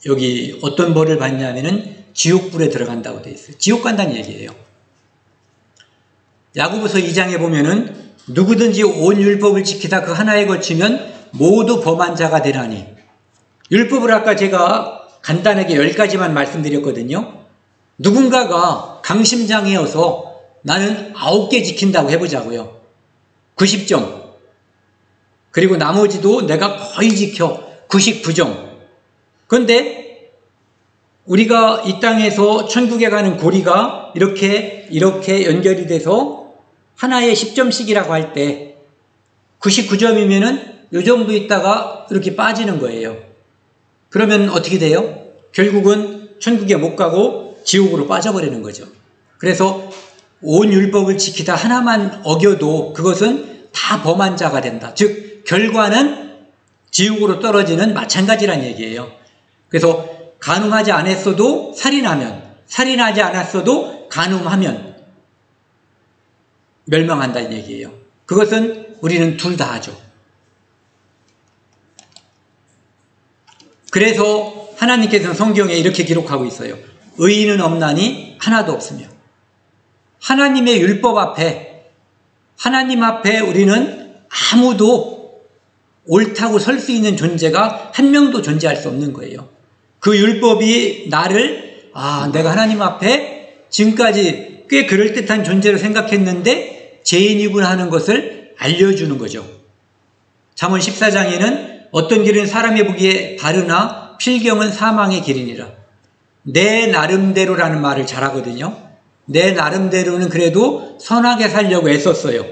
여기 어떤 벌을 받냐면은 지옥불에 들어간다고 되어 있어요. 지옥 간다는 얘기예요. 야고보서 2장에 보면은 누구든지 온 율법을 지키다 그 하나에 거치면 모두 범한 자가 되라니. 율법을 아까 제가 간단하게 10가지만 말씀드렸거든요. 누군가가 강심장이어서 나는 9개 지킨다고 해보자고요. 90점. 그리고 나머지도 내가 거의 지켜. 99점. 그런데 우리가 이 땅에서 천국에 가는 고리가 이렇게 연결이 돼서 하나에 10점씩이라고 할 때 99점이면은 이 정도 있다가 이렇게 빠지는 거예요. 그러면 어떻게 돼요? 결국은 천국에 못 가고 지옥으로 빠져버리는 거죠. 그래서 온 율법을 지키다 하나만 어겨도 그것은 다 범한 자가 된다. 즉 결과는 지옥으로 떨어지는 마찬가지란 얘기예요. 그래서 간음하지 않았어도 살인하면, 살인하지 않았어도 간음하면 멸망한다는 얘기예요. 그것은 우리는 둘 다 하죠. 그래서 하나님께서는 성경에 이렇게 기록하고 있어요. 의인은 없나니 하나도 없으며. 하나님의 율법 앞에, 하나님 앞에 우리는 아무도 옳다고 설 수 있는 존재가 한 명도 존재할 수 없는 거예요. 그 율법이 나를 내가 하나님 앞에 지금까지 꽤 그럴듯한 존재로 생각했는데 죄인이구나 하는 것을 알려주는 거죠. 잠언 14장에는 어떤 길은 사람이 보기에 바르나 필경은 사망의 길이니라. 내 나름대로라는 말을 잘하거든요. 내 나름대로는 그래도 선하게 살려고 애썼어요.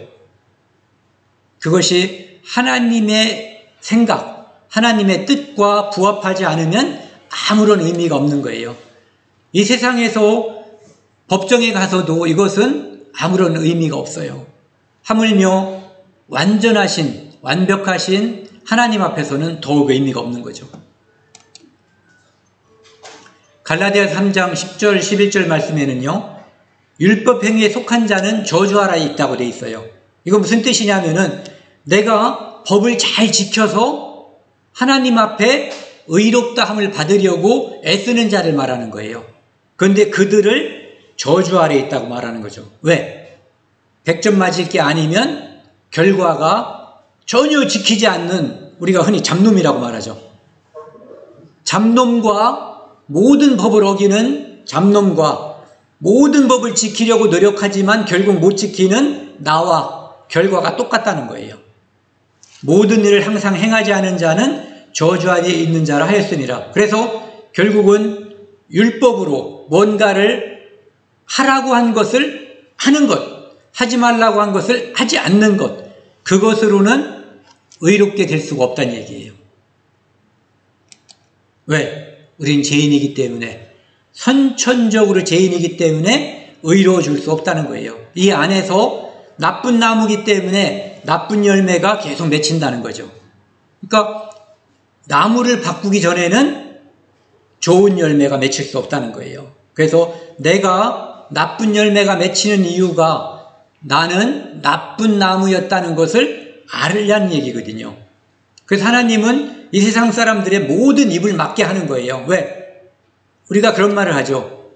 그것이 하나님의 생각, 하나님의 뜻과 부합하지 않으면 아무런 의미가 없는 거예요. 이 세상에서 법정에 가서도 이것은 아무런 의미가 없어요. 하물며 완전하신, 완벽하신 하나님 앞에서는 더욱 의미가 없는 거죠. 갈라디아서 3장 10절 11절 말씀에는요, 율법 행위에 속한 자는 저주 아래에 있다고 되어 있어요. 이거 무슨 뜻이냐면은 내가 법을 잘 지켜서 하나님 앞에 의롭다함을 받으려고 애쓰는 자를 말하는 거예요. 그런데 그들을 저주 아래에 있다고 말하는 거죠. 왜? 100점 맞을 게 아니면 결과가 전혀 지키지 않는, 우리가 흔히 잡놈이라고 말하죠. 잡놈과 모든 법을 어기는 잡놈과 모든 법을 지키려고 노력하지만 결국 못 지키는 나와 결과가 똑같다는 거예요. 모든 일을 항상 행하지 않은 자는 저주 아래에 있는 자라 하였으니라. 그래서 결국은 율법으로 뭔가를 하라고 한 것을 하는 것, 하지 말라고 한 것을 하지 않는 것, 그것으로는 의롭게 될 수가 없다는 얘기예요. 왜? 우린 죄인이기 때문에, 선천적으로 죄인이기 때문에 의로워질 수 없다는 거예요. 이 안에서 나쁜 나무기 때문에 나쁜 열매가 계속 맺힌다는 거죠. 그러니까 나무를 바꾸기 전에는 좋은 열매가 맺힐 수 없다는 거예요. 그래서 내가 나쁜 열매가 맺히는 이유가 나는 나쁜 나무였다는 것을 알으려는 얘기거든요. 그래서 하나님은 이 세상 사람들의 모든 입을 막게 하는 거예요. 왜? 우리가 그런 말을 하죠.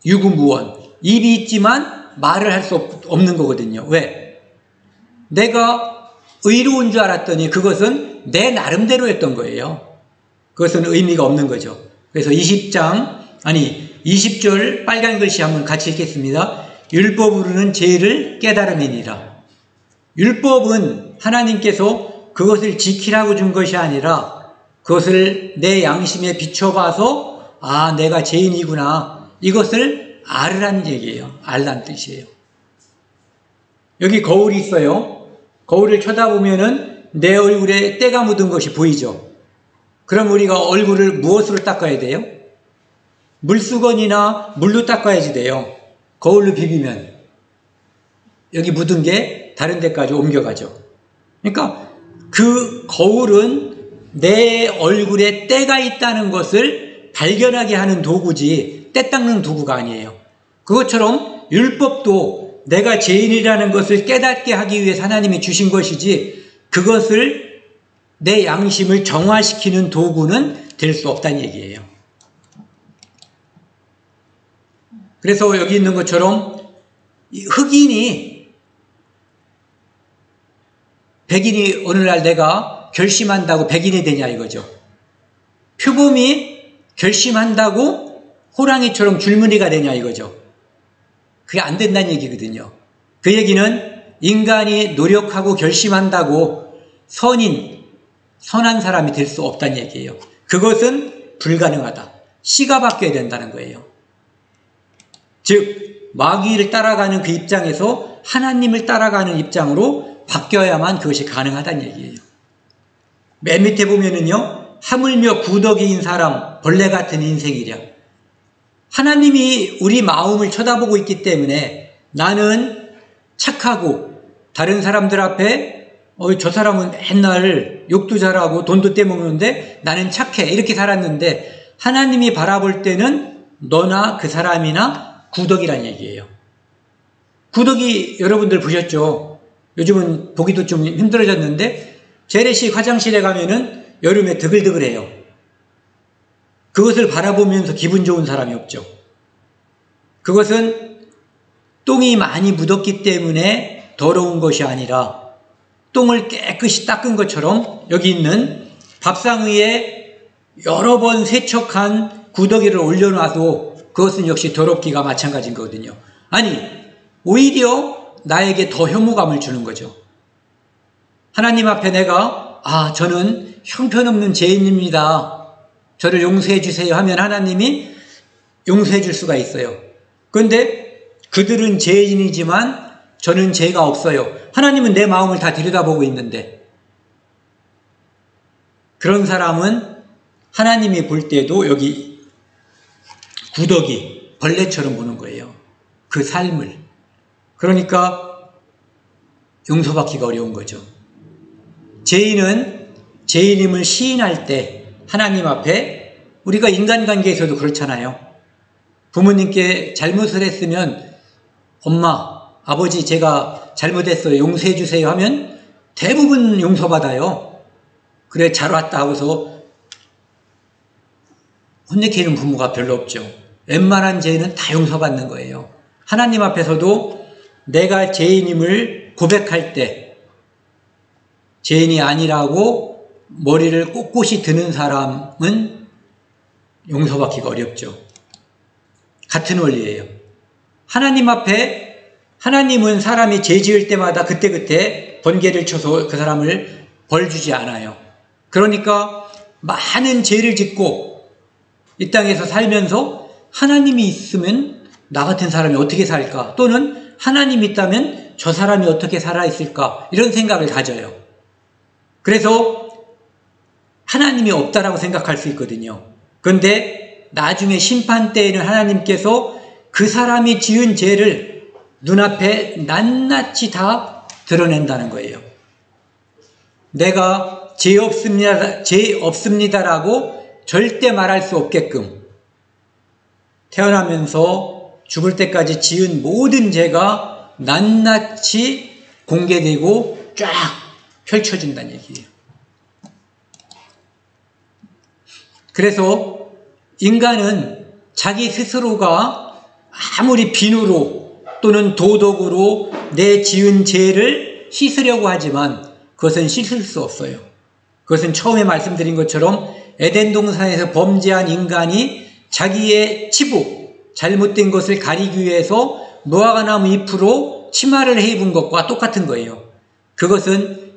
유구무원. 입이 있지만 말을 할 수 없는 거거든요. 왜? 내가 의로운 줄 알았더니 그것은 내 나름대로였던 거예요. 그것은 의미가 없는 거죠. 그래서 20절 빨간 글씨 한번 같이 읽겠습니다. 율법으로는 죄를 깨달음이니라. 율법은 하나님께서 그것을 지키라고 준 것이 아니라 그것을 내 양심에 비춰봐서 아, 내가 죄인이구나. 이것을 알으라는 얘기예요. 알란 뜻이에요. 여기 거울이 있어요. 거울을 쳐다보면은 내 얼굴에 때가 묻은 것이 보이죠. 그럼 우리가 얼굴을 무엇으로 닦아야 돼요? 물수건이나 물로 닦아야지 돼요. 거울로 비비면 여기 묻은 게 다른 데까지 옮겨가죠. 그러니까 그 거울은 내 얼굴에 때가 있다는 것을 발견하게 하는 도구지 때 닦는 도구가 아니에요. 그것처럼 율법도 내가 죄인이라는 것을 깨닫게 하기 위해 하나님이 주신 것이지 그것을 내 양심을 정화시키는 도구는 될 수 없다는 얘기예요. 그래서 여기 있는 것처럼 흑인이 백인이 어느 날 내가 결심한다고 백인이 되냐 이거죠. 표범이 결심한다고 호랑이처럼 줄무늬가 되냐 이거죠. 그게 안 된다는 얘기거든요. 그 얘기는 인간이 노력하고 결심한다고 선한 사람이 될 수 없다는 얘기예요. 그것은 불가능하다. 씨가 바뀌어야 된다는 거예요. 즉 마귀를 따라가는 그 입장에서 하나님을 따라가는 입장으로 바뀌어야만 그것이 가능하다는 얘기예요. 맨 밑에 보면은요. 하물며 구더기인 사람 벌레 같은 인생이랴. 하나님이 우리 마음을 쳐다보고 있기 때문에 나는 착하고 다른 사람들 앞에 저 사람은 맨날 욕도 잘하고 돈도 떼먹는데 나는 착해 이렇게 살았는데 하나님이 바라볼 때는 너나 그 사람이나 구더기란 얘기예요. 구더기 여러분들 보셨죠? 요즘은 보기도 좀 힘들어졌는데 재래식 화장실에 가면은 여름에 드글드글해요. 그것을 바라보면서 기분 좋은 사람이 없죠. 그것은 똥이 많이 묻었기 때문에 더러운 것이 아니라 똥을 깨끗이 닦은 것처럼 여기 있는 밥상 위에 여러 번 세척한 구더기를 올려놔도 그것은 역시 더럽기가 마찬가지인 거거든요. 아니 오히려 나에게 더 혐오감을 주는 거죠. 하나님 앞에 내가 저는 형편없는 죄인입니다. 저를 용서해 주세요 하면 하나님이 용서해 줄 수가 있어요. 그런데 그들은 죄인이지만 저는 죄가 없어요. 하나님은 내 마음을 다 들여다보고 있는데 그런 사람은 하나님이 볼 때도 여기 구더기, 벌레처럼 보는 거예요. 그 삶을. 그러니까 용서받기가 어려운 거죠. 죄인은 죄인임을 시인할 때 하나님 앞에 우리가 인간관계에서도 그렇잖아요. 부모님께 잘못을 했으면 엄마, 아버지 제가 잘못했어요. 용서해 주세요 하면 대부분 용서받아요. 그래 잘 왔다 하고서 혼내키는 부모가 별로 없죠. 웬만한 죄는 다 용서받는 거예요. 하나님 앞에서도 내가 죄인임을 고백할 때 죄인이 아니라고 머리를 꼿꼿이 드는 사람은 용서받기가 어렵죠. 같은 원리예요. 하나님 앞에 하나님은 사람이 죄 지을 때마다 그때그때 번개를 쳐서 그 사람을 벌 주지 않아요. 그러니까 많은 죄를 짓고 이 땅에서 살면서 하나님이 있으면 나 같은 사람이 어떻게 살까? 또는 하나님이 있다면 저 사람이 어떻게 살아있을까? 이런 생각을 가져요. 그래서 하나님이 없다라고 생각할 수 있거든요. 그런데 나중에 심판 때에는 하나님께서 그 사람이 지은 죄를 눈앞에 낱낱이 다 드러낸다는 거예요. 내가 죄 없습니다라고 절대 말할 수 없게끔 태어나면서 죽을 때까지 지은 모든 죄가 낱낱이 공개되고 쫙 펼쳐진다는 얘기예요. 그래서 인간은 자기 스스로가 아무리 비누로 또는 도덕으로 내 지은 죄를 씻으려고 하지만 그것은 씻을 수 없어요. 그것은 처음에 말씀드린 것처럼 에덴 동산에서 범죄한 인간이 자기의 치부, 잘못된 것을 가리기 위해서 무화과나무 잎으로 치마를 해입은 것과 똑같은 거예요. 그것은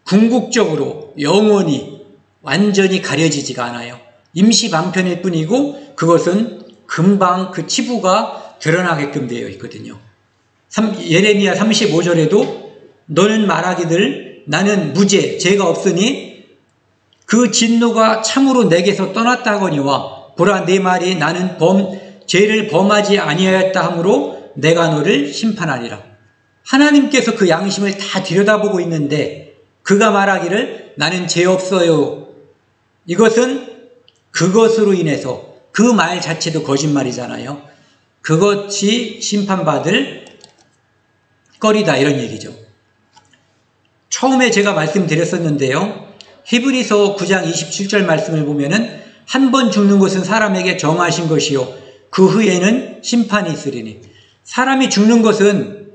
궁극적으로 영원히 완전히 가려지지가 않아요. 임시 방편일 뿐이고 그것은 금방 그 치부가 드러나게끔 되어 있거든요. 예레미야 35절에도 너는 말하기를 나는 무죄, 죄가 없으니 그 진노가 참으로 내게서 떠났다거니와 보라 내 말이 나는 죄를 범하지 아니하였다 하므로 내가 너를 심판하리라. 하나님께서 그 양심을 다 들여다보고 있는데 그가 말하기를 나는 죄 없어요. 이것은 그것으로 인해서 그 말 자체도 거짓말이잖아요. 그것이 심판받을 거리다 이런 얘기죠. 처음에 제가 말씀드렸었는데요. 히브리서 9장 27절 말씀을 보면은 한 번 죽는 것은 사람에게 정하신 것이요 그 후에는 심판이 있으리니. 사람이 죽는 것은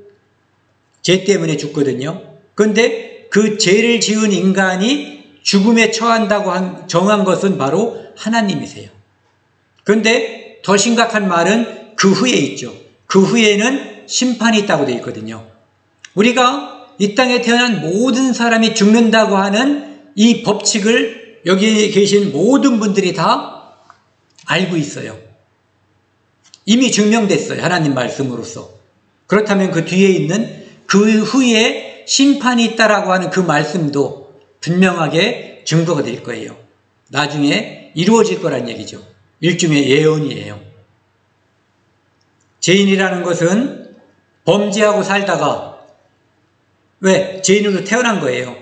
죄 때문에 죽거든요. 그런데 그 죄를 지은 인간이 죽음에 처한다고 정한 것은 바로 하나님이세요. 그런데 더 심각한 말은 그 후에 있죠. 그 후에는 심판이 있다고 되어 있거든요. 우리가 이 땅에 태어난 모든 사람이 죽는다고 하는 이 법칙을 여기 계신 모든 분들이 다 알고 있어요. 이미 증명됐어요. 하나님 말씀으로써. 그렇다면 그 뒤에 있는 그 후에 심판이 있다라고 하는 그 말씀도 분명하게 증거가 될 거예요. 나중에 이루어질 거란 얘기죠. 일종의 예언이에요. 죄인이라는 것은 범죄하고 살다가 왜? 죄인으로 태어난 거예요.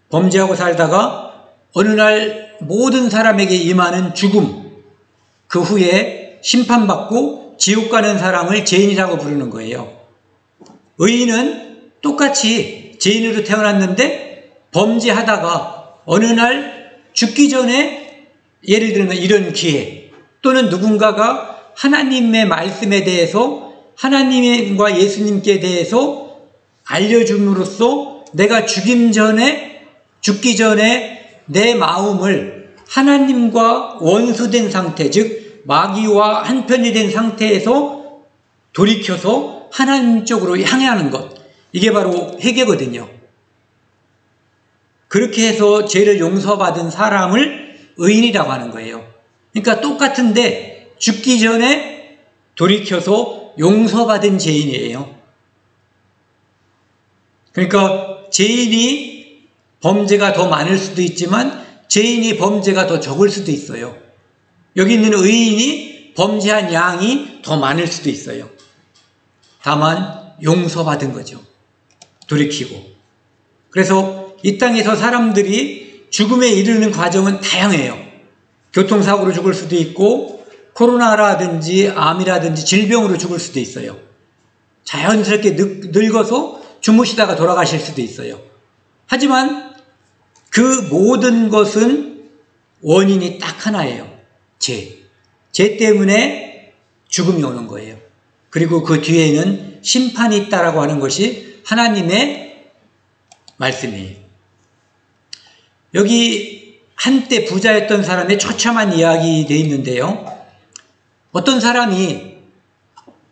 범죄하고 살다가 어느 날 모든 사람에게 임하는 죽음, 그 후에 심판받고 지옥 가는 사람을 죄인이라고 부르는 거예요. 의인은 똑같이 죄인으로 태어났는데 범죄하다가 어느 날 죽기 전에 예를 들면 이런 기회 또는 누군가가 하나님의 말씀에 대해서 하나님과 예수님께 대해서 알려줌으로써 내가 죽기 전에 내 마음을 하나님과 원수된 상태, 즉 마귀와 한편이 된 상태에서 돌이켜서 하나님 쪽으로 향하는 것, 이게 바로 회개거든요. 그렇게 해서 죄를 용서받은 사람을 의인이라고 하는 거예요. 그러니까 똑같은데 죽기 전에 돌이켜서 용서받은 죄인이에요. 그러니까 죄인이 범죄가 더 많을 수도 있지만 죄인이 범죄가 더 적을 수도 있어요. 여기 있는 의인이 범죄한 양이 더 많을 수도 있어요. 다만 용서받은 거죠. 돌이키고. 그래서 이 땅에서 사람들이 죽음에 이르는 과정은 다양해요. 교통사고로 죽을 수도 있고 코로나라든지 암이라든지 질병으로 죽을 수도 있어요. 자연스럽게 늙어서 주무시다가 돌아가실 수도 있어요. 하지만 그 모든 것은 원인이 딱 하나예요. 죄. 죄 때문에 죽음이 오는 거예요. 그리고 그 뒤에는 심판이 있다라고 하는 것이 하나님의 말씀이에요. 여기 한때 부자였던 사람의 처참한 이야기 되어 있는데요. 어떤 사람이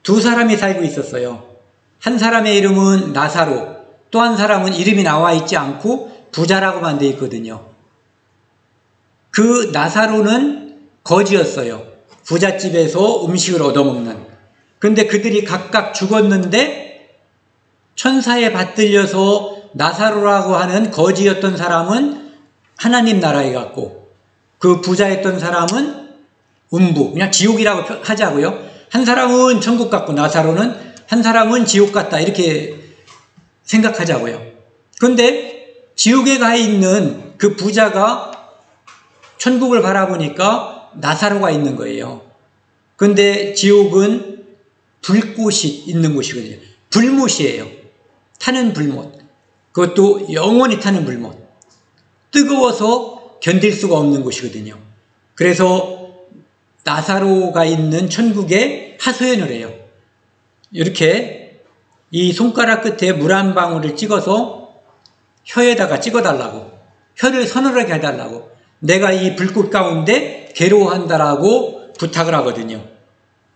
두 사람이 살고 있었어요. 한 사람의 이름은 나사로, 또 한 사람은 이름이 나와 있지 않고 부자라고만 되어 있거든요. 그 나사로는 거지였어요. 부잣집에서 음식을 얻어먹는. 그런데 그들이 각각 죽었는데 천사에 받들려서 나사로라고 하는 거지였던 사람은 하나님 나라에 갔고, 그 부자였던 사람은 음부, 그냥 지옥이라고 하자고요. 한 사람은 천국 갔고 나사로는 한 사람은 지옥 갔다, 이렇게 생각하자고요. 그런데 지옥에 가 있는 그 부자가 천국을 바라보니까 나사로가 있는 거예요. 그런데 지옥은 불꽃이 있는 곳이거든요. 불못이에요. 타는 불못. 그것도 영원히 타는 불못. 뜨거워서 견딜 수가 없는 곳이거든요. 그래서 나사로가 있는 천국에 하소연을 해요. 이렇게 이 손가락 끝에 물 한 방울을 찍어서 혀에다가 찍어달라고, 혀를 서늘하게 해달라고, 내가 이 불꽃 가운데 괴로워한다라고 부탁을 하거든요.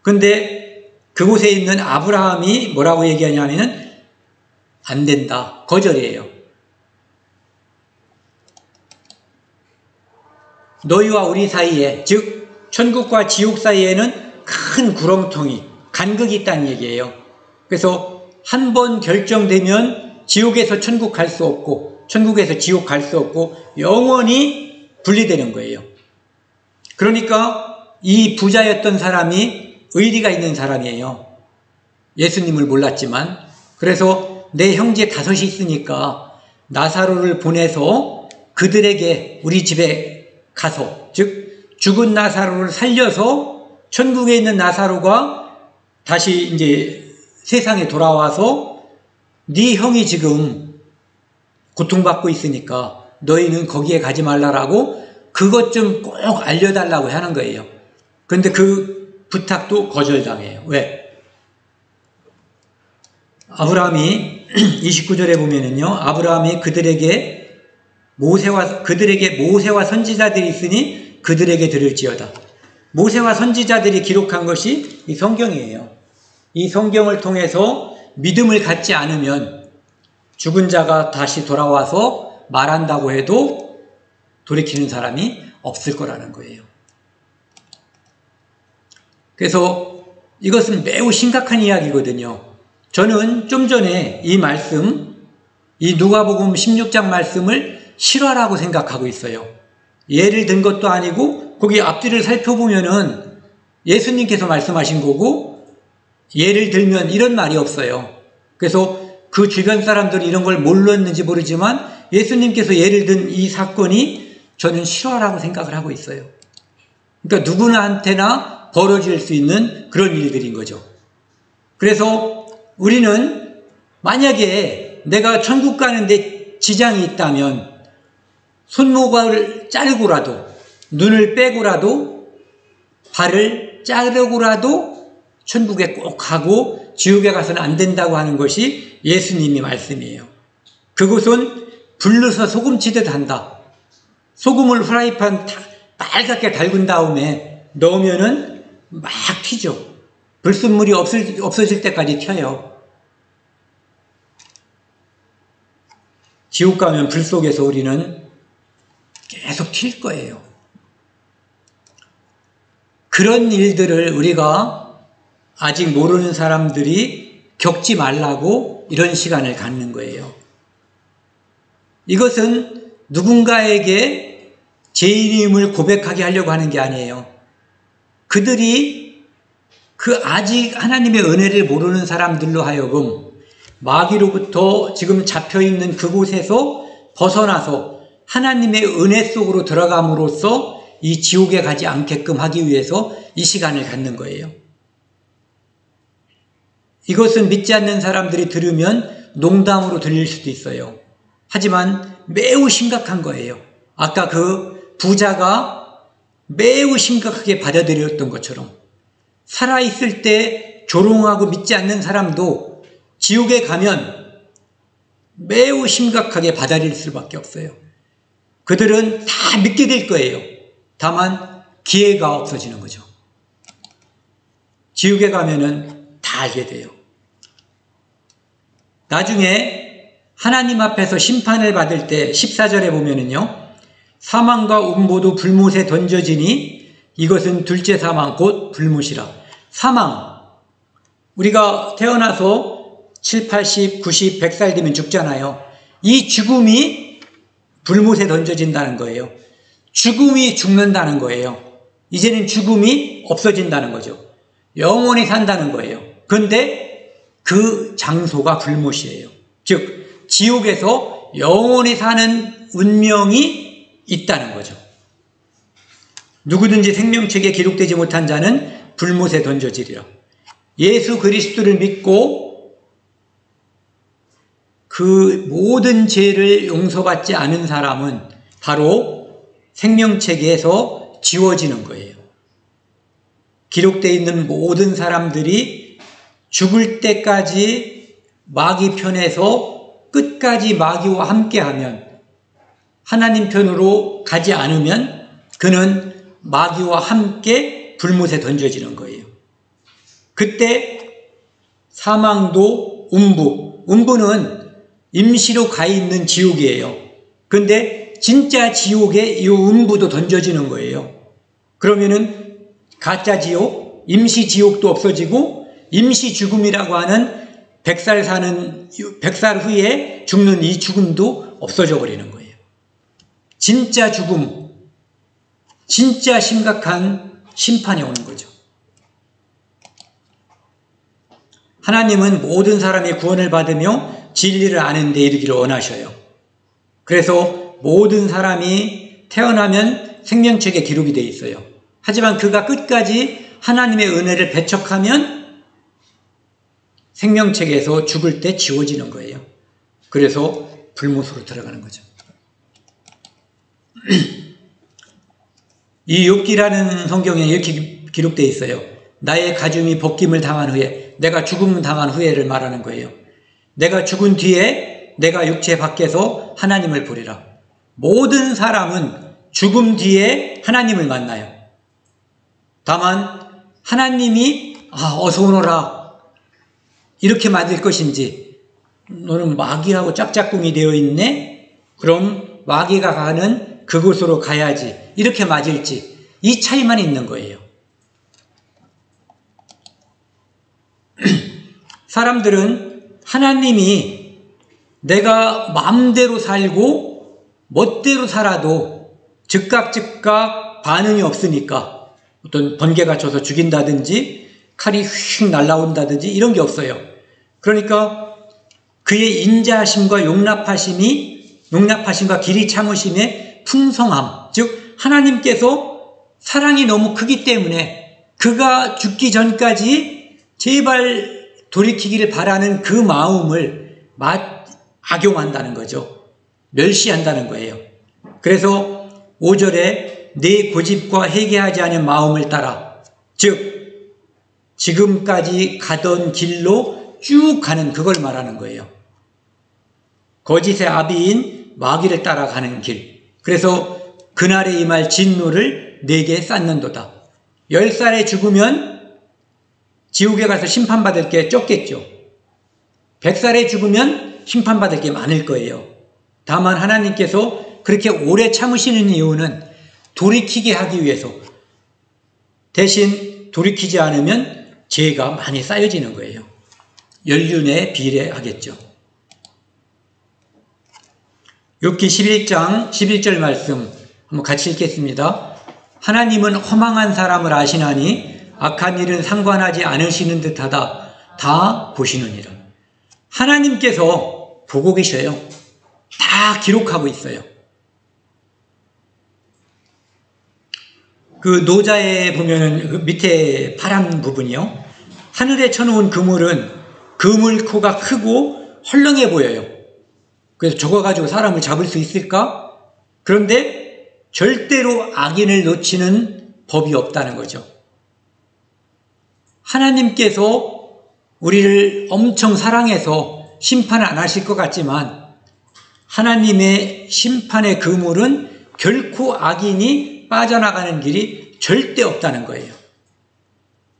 근데 그곳에 있는 아브라함이 뭐라고 얘기하냐면은 안 된다, 거절이에요. 너희와 우리 사이에, 즉 천국과 지옥 사이에는 큰 구렁텅이, 간극이 있다는 얘기예요. 그래서 한 번 결정되면 지옥에서 천국 갈 수 없고 천국에서 지옥 갈 수 없고 영원히 분리되는 거예요. 그러니까 이 부자였던 사람이 의리가 있는 사람이에요. 예수님을 몰랐지만. 그래서 내 형제 5이 있으니까 나사로를 보내서 그들에게 우리 집에 가서, 즉 죽은 나사로를 살려서 천국에 있는 나사로가 다시 이제 세상에 돌아와서 네 형이 지금 고통받고 있으니까 너희는 거기에 가지 말라라고 그것 좀 꼭 알려달라고 하는 거예요. 그런데 그 부탁도 거절당해요. 왜? 아브라함이 29절에 보면은요, 아브라함이 그들에게 모세와 선지자들이 있으니 그들에게 들을지어다. 모세와 선지자들이 기록한 것이 이 성경이에요. 이 성경을 통해서 믿음을 갖지 않으면 죽은 자가 다시 돌아와서 말한다고 해도 돌이키는 사람이 없을 거라는 거예요. 그래서 이것은 매우 심각한 이야기거든요. 저는 좀 전에 이 말씀, 이 누가복음 16장 말씀을 실화라고 생각하고 있어요. 예를 든 것도 아니고 거기 앞뒤를 살펴보면은 예수님께서 말씀하신 거고 예를 들면 이런 말이 없어요. 그래서 그 주변 사람들이 이런 걸 몰랐는지 모르지만 예수님께서 예를 든 이 사건이 저는 실화라고 생각을 하고 있어요. 그러니까 누구나한테나 벌어질 수 있는 그런 일들인 거죠. 그래서 우리는 만약에 내가 천국 가는데 지장이 있다면 손목을 자르고라도, 눈을 빼고라도, 발을 자르고라도 천국에 꼭 가고 지옥에 가서는 안 된다고 하는 것이 예수님의 말씀이에요. 그것은 불러서 소금치듯 한다. 소금을 프라이팬 빨갛게 달군 다음에 넣으면은 막 튀죠. 불순물이 없어질 때까지 튀어요. 지옥 가면 불 속에서 우리는 계속 튈 거예요. 그런 일들을 우리가 아직 모르는 사람들이 겪지 말라고 이런 시간을 갖는 거예요. 이것은 누군가에게 죄인임을 고백하게 하려고 하는 게 아니에요. 그들이 그 아직 하나님의 은혜를 모르는 사람들로 하여금 마귀로부터 지금 잡혀있는 그곳에서 벗어나서 하나님의 은혜 속으로 들어감으로써 이 지옥에 가지 않게끔 하기 위해서 이 시간을 갖는 거예요. 이것은 믿지 않는 사람들이 들으면 농담으로 들릴 수도 있어요. 하지만 매우 심각한 거예요. 아까 그 부자가 매우 심각하게 받아들였던 것처럼 살아있을 때 조롱하고 믿지 않는 사람도 지옥에 가면 매우 심각하게 받아들일 수밖에 없어요. 그들은 다 믿게 될 거예요. 다만 기회가 없어지는 거죠. 지옥에 가면은 다 알게 돼요. 나중에 하나님 앞에서 심판을 받을 때 14절에 보면은요, 사망과 운모도 불못에 던져지니 이것은 둘째 사망 곧 불못이라. 사망, 우리가 태어나서 7, 80, 90, 100살 되면 죽잖아요. 이 죽음이 불못에 던져진다는 거예요. 죽음이 죽는다는 거예요. 이제는 죽음이 없어진다는 거죠. 영원히 산다는 거예요. 그런데 그 장소가 불못이에요. 즉 지옥에서 영원히 사는 운명이 있다는 거죠. 누구든지 생명책에 기록되지 못한 자는 불못에 던져지리라. 예수 그리스도를 믿고 그 모든 죄를 용서받지 않은 사람은 바로 생명책에서 지워지는 거예요. 기록되어 있는 모든 사람들이 죽을 때까지 마귀 편에서 끝까지 마귀와 함께하면, 하나님 편으로 가지 않으면 그는 마귀와 함께 불못에 던져지는 거예요. 그때 사망도 음부는 임시로 가 있는 지옥이에요. 근데 진짜 지옥에 이 음부도 던져지는 거예요. 그러면은 가짜 지옥, 임시 지옥도 없어지고 임시 죽음이라고 하는 100살 후에 죽는 이 죽음도 없어져 버리는 거예요. 진짜 죽음, 진짜 심각한 심판이 오는 거죠. 하나님은 모든 사람이 구원을 받으며 진리를 아는 데 이르기를 원하셔요. 그래서 모든 사람이 태어나면 생명책에 기록이 되어 있어요. 하지만 그가 끝까지 하나님의 은혜를 배척하면 생명책에서 죽을 때 지워지는 거예요. 그래서 불못으로 들어가는 거죠. 이 욥기라는 성경에 이렇게 기록되어 있어요. 나의 가슴이 벗김을 당한 후에, 내가 죽음을 당한 후에를 말하는 거예요. 내가 죽은 뒤에 내가 육체 밖에서 하나님을 보리라. 모든 사람은 죽음 뒤에 하나님을 만나요. 다만 하나님이 어서 오너라 이렇게 맞을 것인지, 너는 마귀하고 짝짝꿍이 되어 있네? 그럼 마귀가 가는 그곳으로 가야지 이렇게 맞을지, 이 차이만 있는 거예요. 사람들은 하나님이 내가 마음대로 살고 멋대로 살아도 즉각 반응이 없으니까, 어떤 번개가 쳐서 죽인다든지 칼이 휙 날아온다든지 이런 게 없어요. 그러니까 그의 인자하심과 용납하심과 길이 참으심의 풍성함, 즉 하나님께서 사랑이 너무 크기 때문에 그가 죽기 전까지 제발 돌이키기를 바라는 그 마음을 악용한다는 거죠. 멸시한다는 거예요. 그래서 5절에 내 고집과 회개하지 않은 마음을 따라, 즉 지금까지 가던 길로 쭉 가는 그걸 말하는 거예요. 거짓의 아비인 마귀를 따라가는 길. 그래서 그날에 임할 진노를 내게 쌓는도다. 10살에 죽으면 지옥에 가서 심판받을 게 적겠죠. 100살에 죽으면 심판받을 게 많을 거예요. 다만 하나님께서 그렇게 오래 참으시는 이유는 돌이키게 하기 위해서, 대신 돌이키지 않으면 죄가 많이 쌓여지는 거예요. 연륜에 비례하겠죠. 욥기 11장 11절 말씀 한번 같이 읽겠습니다. 하나님은 허망한 사람을 아시나니 악한 일은 상관하지 않으시는 듯하다. 다 보시느니라. 하나님께서 보고 계셔요. 다 기록하고 있어요. 그 노자에 보면은 그 밑에 파란 부분이요. 하늘에 쳐놓은 그물은 그물코가 크고 헐렁해 보여요. 그래서 저거 가지고 사람을 잡을 수 있을까? 그런데 절대로 악인을 놓치는 법이 없다는 거죠. 하나님께서 우리를 엄청 사랑해서 심판을 안 하실 것 같지만, 하나님의 심판의 그물은 결코 악인이 빠져나가는 길이 절대 없다는 거예요.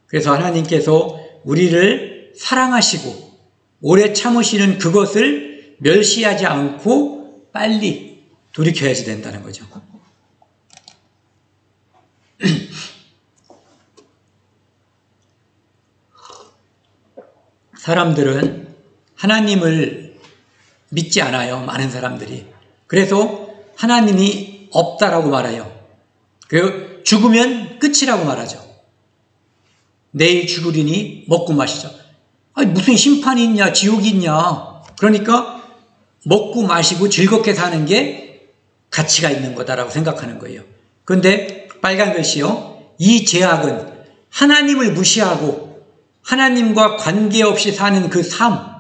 그래서 하나님께서 우리를 사랑하시고 오래 참으시는 그것을 멸시하지 않고 빨리 돌이켜야지 된다는 거죠. 사람들은 하나님을 믿지 않아요. 많은 사람들이. 그래서 하나님이 없다라고 말해요. 그 죽으면 끝이라고 말하죠. 내일 죽으리니 먹고 마시자. 아니, 무슨 심판이 있냐, 지옥이 있냐. 그러니까 먹고 마시고 즐겁게 사는 게 가치가 있는 거다라고 생각하는 거예요. 그런데 빨간 글씨요. 이 죄악은 하나님을 무시하고 하나님과 관계없이 사는 그 삶,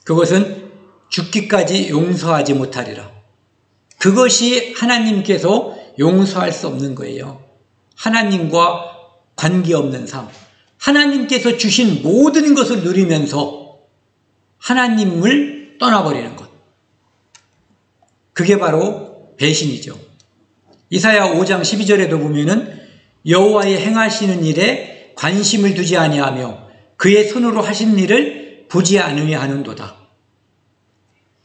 그것은 죽기까지 용서하지 못하리라. 그것이 하나님께서 용서할 수 없는 거예요. 하나님과 관계없는 삶. 하나님께서 주신 모든 것을 누리면서 하나님을 떠나버리는 것. 그게 바로 배신이죠. 이사야 5장 12절에도 보면은 여호와의 행하시는 일에 관심을 두지 아니하며 그의 손으로 하신 일을 보지 않으려 하는도다.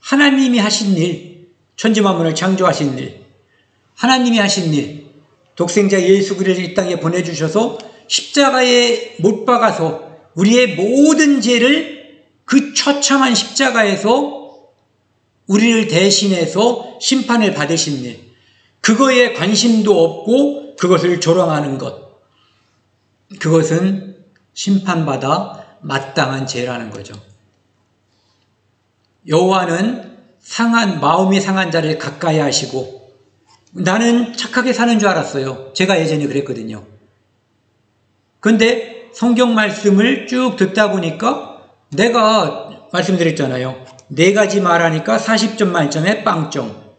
하나님이 하신 일, 천지만물을 창조하신 일, 하나님이 하신 일, 독생자 예수 그리스도를 이 땅에 보내주셔서 십자가에 못 박아서 우리의 모든 죄를 그 처참한 십자가에서 우리를 대신해서 심판을 받으신 일, 그거에 관심도 없고 그것을 조롱하는 것, 그것은 심판받아 마땅한 죄라는 거죠. 여호와는 마음이 상한 자를 가까이 하시고, 나는 착하게 사는 줄 알았어요. 제가 예전에 그랬거든요. 그런데 성경 말씀을 쭉 듣다 보니까 내가 말씀드렸잖아요. 4가지 말하니까 40점 만점에 빵점,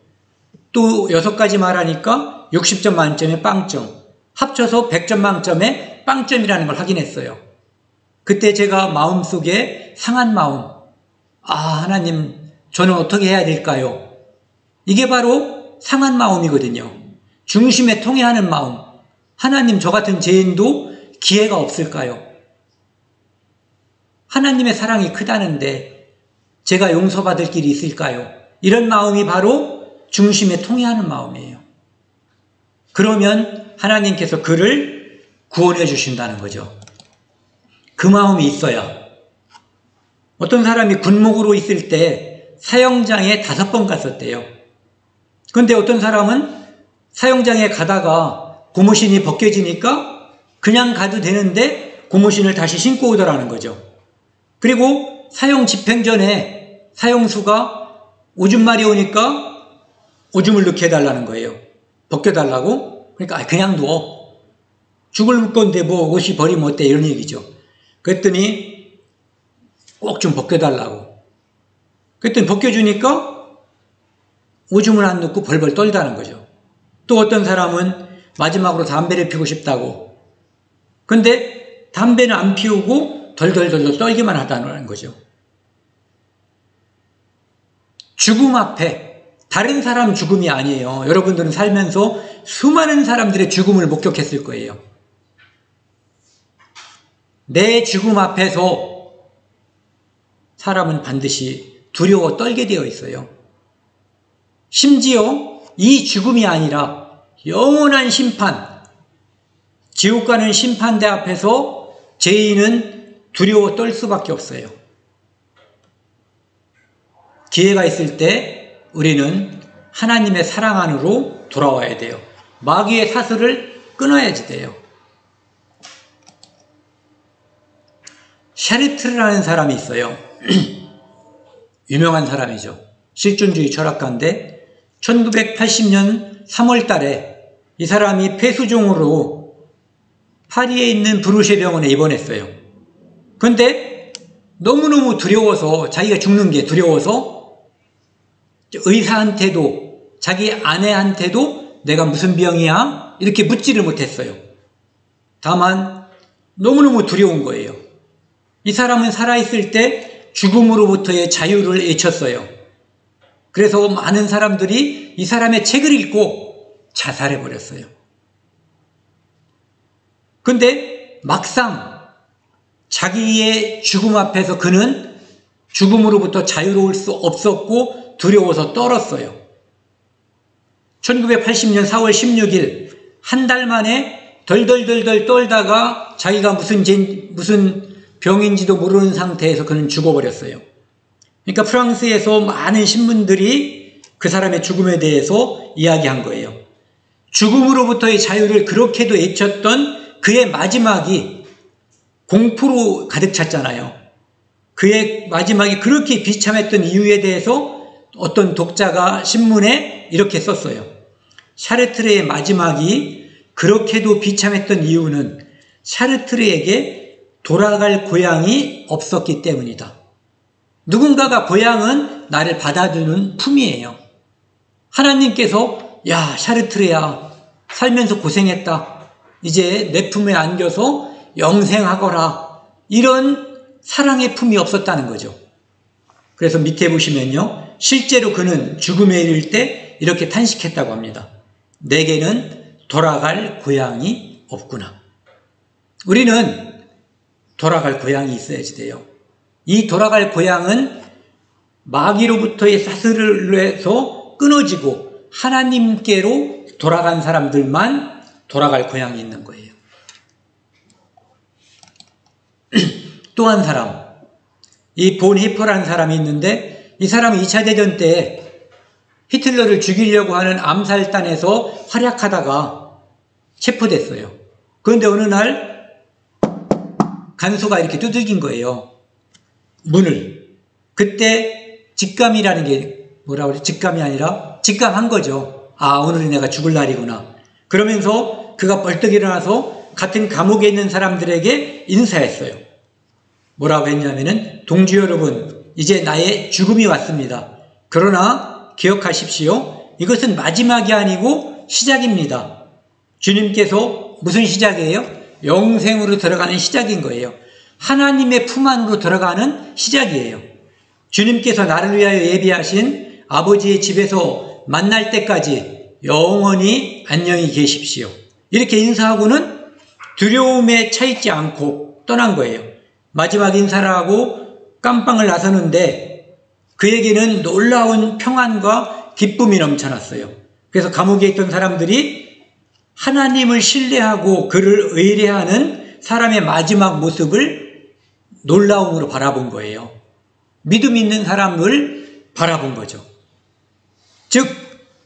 또 6가지 말하니까 60점 만점에 빵점, 합쳐서 100점 만점에 빵점이라는 걸 확인했어요. 그때 제가 마음속에 상한 마음, 하나님, 저는 어떻게 해야 될까요? 이게 바로 상한 마음이거든요. 중심에 통해하는 마음. 하나님, 저 같은 죄인도 기회가 없을까요? 하나님의 사랑이 크다는데 제가 용서받을 길이 있을까요? 이런 마음이 바로 중심에 통해하는 마음이에요. 그러면 하나님께서 그를 구원해 주신다는 거죠. 그 마음이 있어야. 어떤 사람이 군목으로 있을 때 사형장에 5번 갔었대요. 그런데 어떤 사람은 사형장에 가다가 고무신이 벗겨지니까 그냥 가도 되는데 고무신을 다시 신고 오더라는 거죠. 그리고 사형 집행 전에 사형수가 오줌말이 오니까 오줌을 넣게 해달라는 거예요. 벗겨달라고? 그러니까 그냥 둬. 죽을 건데 뭐 옷이 버리면 어때? 이런 얘기죠. 그랬더니 꼭 좀 벗겨달라고. 그랬더니 벗겨주니까 오줌을 안 넣고 벌벌 떨다는 거죠. 또 어떤 사람은 마지막으로 담배를 피우고 싶다고. 근데 담배는 안 피우고 덜덜덜 떨기만 하다는 거죠. 죽음 앞에 다른 사람 죽음이 아니에요. 여러분들은 살면서 수많은 사람들의 죽음을 목격했을 거예요. 내 죽음 앞에서 사람은 반드시 두려워 떨게 되어 있어요. 심지어 이 죽음이 아니라 영원한 심판, 지옥 가는 심판대 앞에서 죄인은 두려워 떨 수밖에 없어요. 기회가 있을 때 우리는 하나님의 사랑 안으로 돌아와야 돼요. 마귀의 사슬을 끊어야지 돼요. 샤르트르라는 사람이 있어요. 유명한 사람이죠. 실존주의 철학가인데 1980년 3월 달에 이 사람이 폐수종으로 파리에 있는 브루쉐 병원에 입원했어요. 그런데 너무너무 두려워서, 자기가 죽는 게 두려워서 의사한테도 자기 아내한테도 내가 무슨 병이야? 이렇게 묻지를 못했어요. 다만 너무너무 두려운 거예요. 이 사람은 살아있을 때 죽음으로부터의 자유를 외쳤어요. 그래서 많은 사람들이 이 사람의 책을 읽고 자살해버렸어요. 근데 막상 자기의 죽음 앞에서 그는 죽음으로부터 자유로울 수 없었고 두려워서 떨었어요. 1980년 4월 16일 한 달 만에 덜덜덜덜 떨다가 자기가 무슨 병인지도 모르는 상태에서 그는 죽어버렸어요. 그러니까 프랑스에서 많은 신문들이 그 사람의 죽음에 대해서 이야기한 거예요. 죽음으로부터의 자유를 그렇게도 외쳤던 그의 마지막이 공포로 가득 찼잖아요. 그의 마지막이 그렇게 비참했던 이유에 대해서 어떤 독자가 신문에 이렇게 썼어요. 샤르트르의 마지막이 그렇게도 비참했던 이유는 샤르트르에게 돌아갈 고향이 없었기 때문이다. 누군가가 고향은 나를 받아주는 품이에요. 하나님께서 야 샤르트르야 살면서 고생했다. 이제 내 품에 안겨서 영생하거라. 이런 사랑의 품이 없었다는 거죠. 그래서 밑에 보시면요. 실제로 그는 죽음에 이를 때 이렇게 탄식했다고 합니다. 내게는 돌아갈 고향이 없구나. 우리는 돌아갈 고향이 있어야지 돼요. 이 돌아갈 고향은 마귀로부터의 사슬에서 끊어지고 하나님께로 돌아간 사람들만 돌아갈 고향이 있는 거예요. 또 한 사람, 이 본 히퍼라는 사람이 있는데 이 사람은 2차 대전 때 히틀러를 죽이려고 하는 암살단에서 활약하다가 체포됐어요. 그런데 어느 날 간수가 이렇게 두들긴 거예요. 문을. 그때 직감이라는 게 뭐라고 그래? 직감이 아니라 직감한 거죠. 아, 오늘이 내가 죽을 날이구나. 그러면서 그가 벌떡 일어나서 같은 감옥에 있는 사람들에게 인사했어요. 뭐라고 했냐면은 동지 여러분, 이제 나의 죽음이 왔습니다. 그러나 기억하십시오. 이것은 마지막이 아니고 시작입니다. 주님께서 무슨 시작이에요? 영생으로 들어가는 시작인 거예요. 하나님의 품 안으로 들어가는 시작이에요. 주님께서 나를 위하여 예비하신 아버지의 집에서 만날 때까지 영원히 안녕히 계십시오. 이렇게 인사하고는 두려움에 차있지 않고 떠난 거예요. 마지막 인사를 하고 깜빵을 나서는데 그에게는 놀라운 평안과 기쁨이 넘쳐났어요. 그래서 감옥에 있던 사람들이 하나님을 신뢰하고 그를 의뢰하는 사람의 마지막 모습을 놀라움으로 바라본 거예요. 믿음 있는 사람을 바라본 거죠. 즉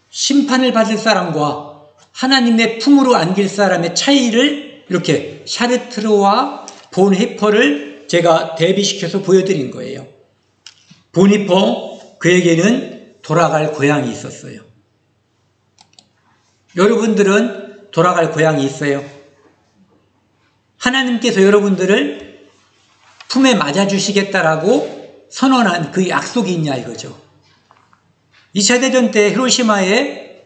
심판을 받을 사람과 하나님의 품으로 안길 사람의 차이를 이렇게 샤르트르와 본 히퍼를 제가 대비시켜서 보여드린 거예요. 본 히퍼, 그에게는 돌아갈 고향이 있었어요. 여러분들은 돌아갈 고향이 있어요. 하나님께서 여러분들을 품에 맞아주시겠다라고 선언한 그 약속이 있냐 이거죠. 2차 대전 때 히로시마에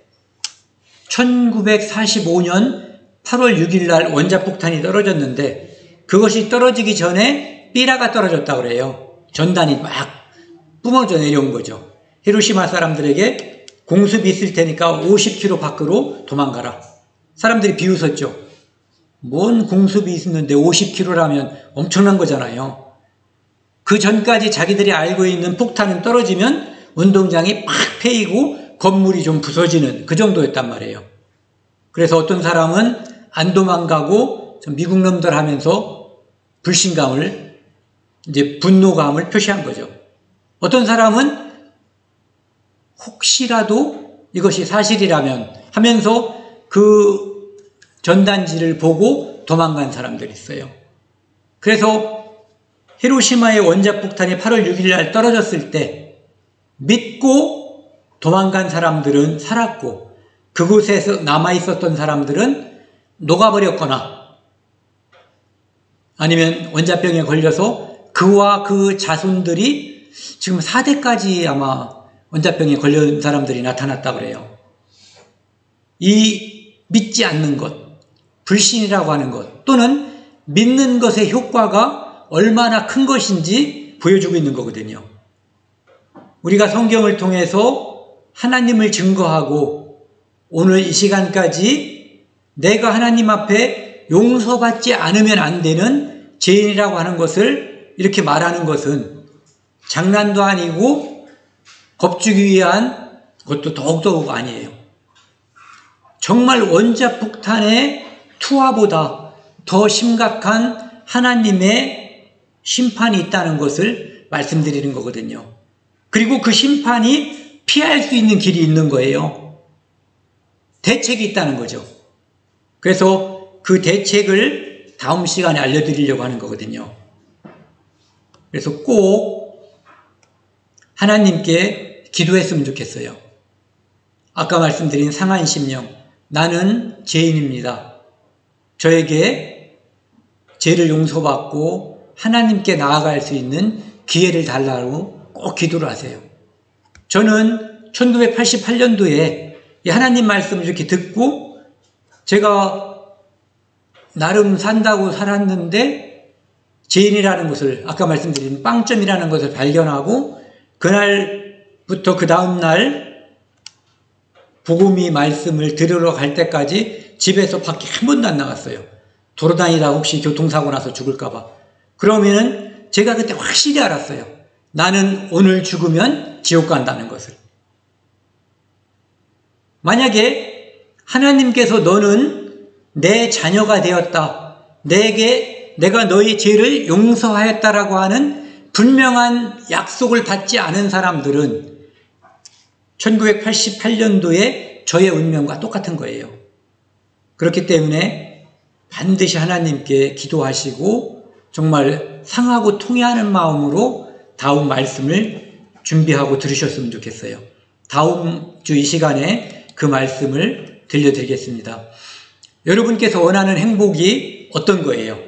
1945년 8월 6일 날 원자폭탄이 떨어졌는데 그것이 떨어지기 전에 삐라가 떨어졌다고 그래요. 전단이 막 뿜어져 내려온 거죠. 히로시마 사람들에게 공습이 있을 테니까 50km 밖으로 도망가라. 사람들이 비웃었죠. 뭔 공습이 있었는데 50km라면 엄청난 거잖아요. 그 전까지 자기들이 알고 있는 폭탄은 떨어지면 운동장이 팍 패이고 건물이 좀 부서지는 그 정도였단 말이에요. 그래서 어떤 사람은 안 도망가고 미국 놈들 하면서 불신감을 이제 분노감을 표시한 거죠. 어떤 사람은 혹시라도 이것이 사실이라면 하면서 그 전단지를 보고 도망간 사람들이 있어요. 그래서 히로시마의 원자폭탄이 8월 6일 날 떨어졌을 때 믿고 도망간 사람들은 살았고 그곳에서 남아있었던 사람들은 녹아버렸거나 아니면 원자병에 걸려서 그와 그 자손들이 지금 4대까지 아마 원자병에 걸린 사람들이 나타났다고 그래요. 이 믿지 않는 것, 불신이라고 하는 것 또는 믿는 것의 효과가 얼마나 큰 것인지 보여주고 있는 거거든요. 우리가 성경을 통해서 하나님을 증거하고 오늘 이 시간까지 내가 하나님 앞에 용서받지 않으면 안 되는 죄인이라고 하는 것을 이렇게 말하는 것은 장난도 아니고 겁주기 위한 것도 더욱더욱 아니에요. 정말 원자폭탄의 투하보다 더 심각한 하나님의 심판이 있다는 것을 말씀드리는 거거든요. 그리고 그 심판이 피할 수 있는 길이 있는 거예요. 대책이 있다는 거죠. 그래서 그 대책을 다음 시간에 알려드리려고 하는 거거든요. 그래서 꼭 하나님께 기도했으면 좋겠어요. 아까 말씀드린 상한 심령, 나는 죄인입니다. 저에게 죄를 용서받고 하나님께 나아갈 수 있는 기회를 달라고 꼭 기도를 하세요. 저는 1988년도에 하나님 말씀을 이렇게 듣고 제가 나름 산다고 살았는데 죄인이라는 것을, 아까 말씀드린 빵점이라는 것을 발견하고 그날부터 그 다음날 복음이 말씀을 들으러 갈 때까지 집에서 밖에 한 번도 안 나갔어요. 돌아다니다 혹시 교통사고 나서 죽을까봐. 그러면은 제가 그때 확실히 알았어요. 나는 오늘 죽으면 지옥 간다는 것을. 만약에 하나님께서 너는 내 자녀가 되었다, 내가 너의 죄를 용서하였다라고 하는 분명한 약속을 받지 않은 사람들은 1988년도에 저의 운명과 똑같은 거예요. 그렇기 때문에 반드시 하나님께 기도하시고 정말 상하고 통회하는 마음으로 다음 말씀을 준비하고 들으셨으면 좋겠어요. 다음 주 이 시간에 그 말씀을 들려드리겠습니다. 여러분께서 원하는 행복이 어떤 거예요?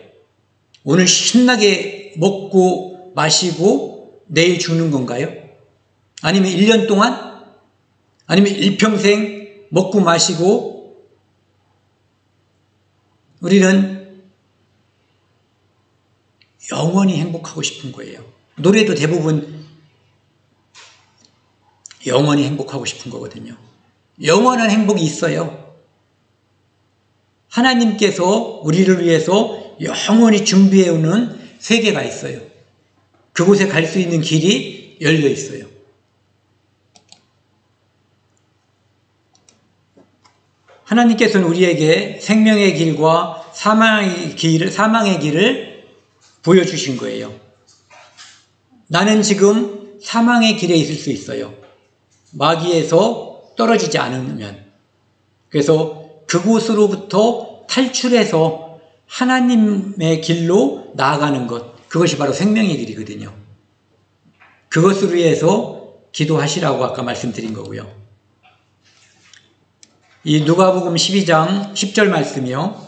오늘 신나게 먹고 마시고 내일 죽는 건가요? 아니면 1년 동안? 아니면 일평생 먹고 마시고 우리는 영원히 행복하고 싶은 거예요. 노래도 대부분 영원히 행복하고 싶은 거거든요. 영원한 행복이 있어요. 하나님께서 우리를 위해서 영원히 준비해오는 세계가 있어요. 그곳에 갈 수 있는 길이 열려 있어요. 하나님께서는 우리에게 생명의 길과 사망의 길을 보여주신 거예요. 나는 지금 사망의 길에 있을 수 있어요. 마귀에서 떨어지지 않으면. 그래서 그곳으로부터 탈출해서 하나님의 길로 나아가는 것, 그것이 바로 생명의 길이거든요. 그것을 위해서 기도하시라고 아까 말씀드린 거고요. 이 누가복음 12장 10절 말씀이요.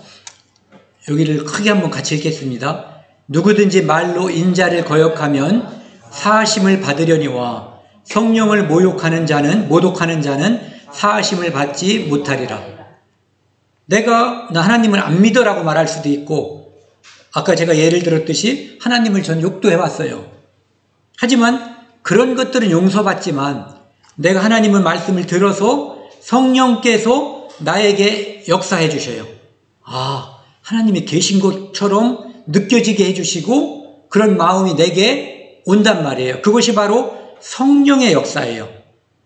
여기를 크게 한번 같이 읽겠습니다. 누구든지 말로 인자를 거역하면 사하심을 받으려니와 성령을 모독하는 자는 사하심을 받지 못하리라. 나 하나님을 안 믿어라고 말할 수도 있고, 아까 제가 예를 들었듯이 하나님을 전 욕도 해왔어요. 하지만 그런 것들은 용서받지만 내가 하나님의 말씀을 들어서 성령께서 나에게 역사해 주셔요. 하나님이 계신 것처럼 느껴지게 해주시고 그런 마음이 내게 온단 말이에요. 그것이 바로 성령의 역사예요.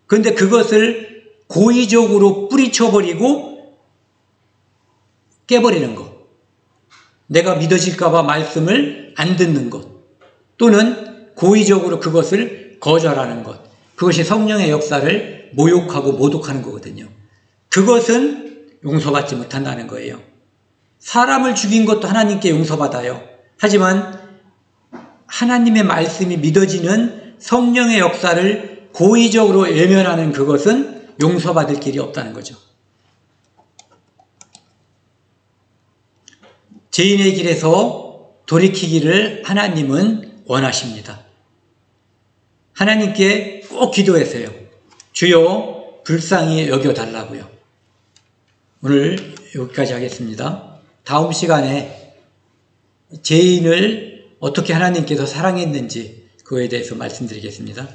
그런데 그것을 고의적으로 뿌리쳐버리고 깨버리는 것, 내가 믿어질까봐 말씀을 안 듣는 것, 또는 고의적으로 그것을 거절하는 것, 그것이 성령의 역사를 모욕하고 모독하는 거거든요. 그것은 용서받지 못한다는 거예요. 사람을 죽인 것도 하나님께 용서받아요. 하지만 하나님의 말씀이 믿어지는 성령의 역사를 고의적으로 외면하는 그것은 용서받을 길이 없다는 거죠. 죄인의 길에서 돌이키기를 하나님은 원하십니다. 하나님께 꼭 기도하세요. 주여 불쌍히 여겨달라고요. 오늘 여기까지 하겠습니다. 다음 시간에 죄인을 어떻게 하나님께서 사랑했는지 그거에 대해서 말씀드리겠습니다.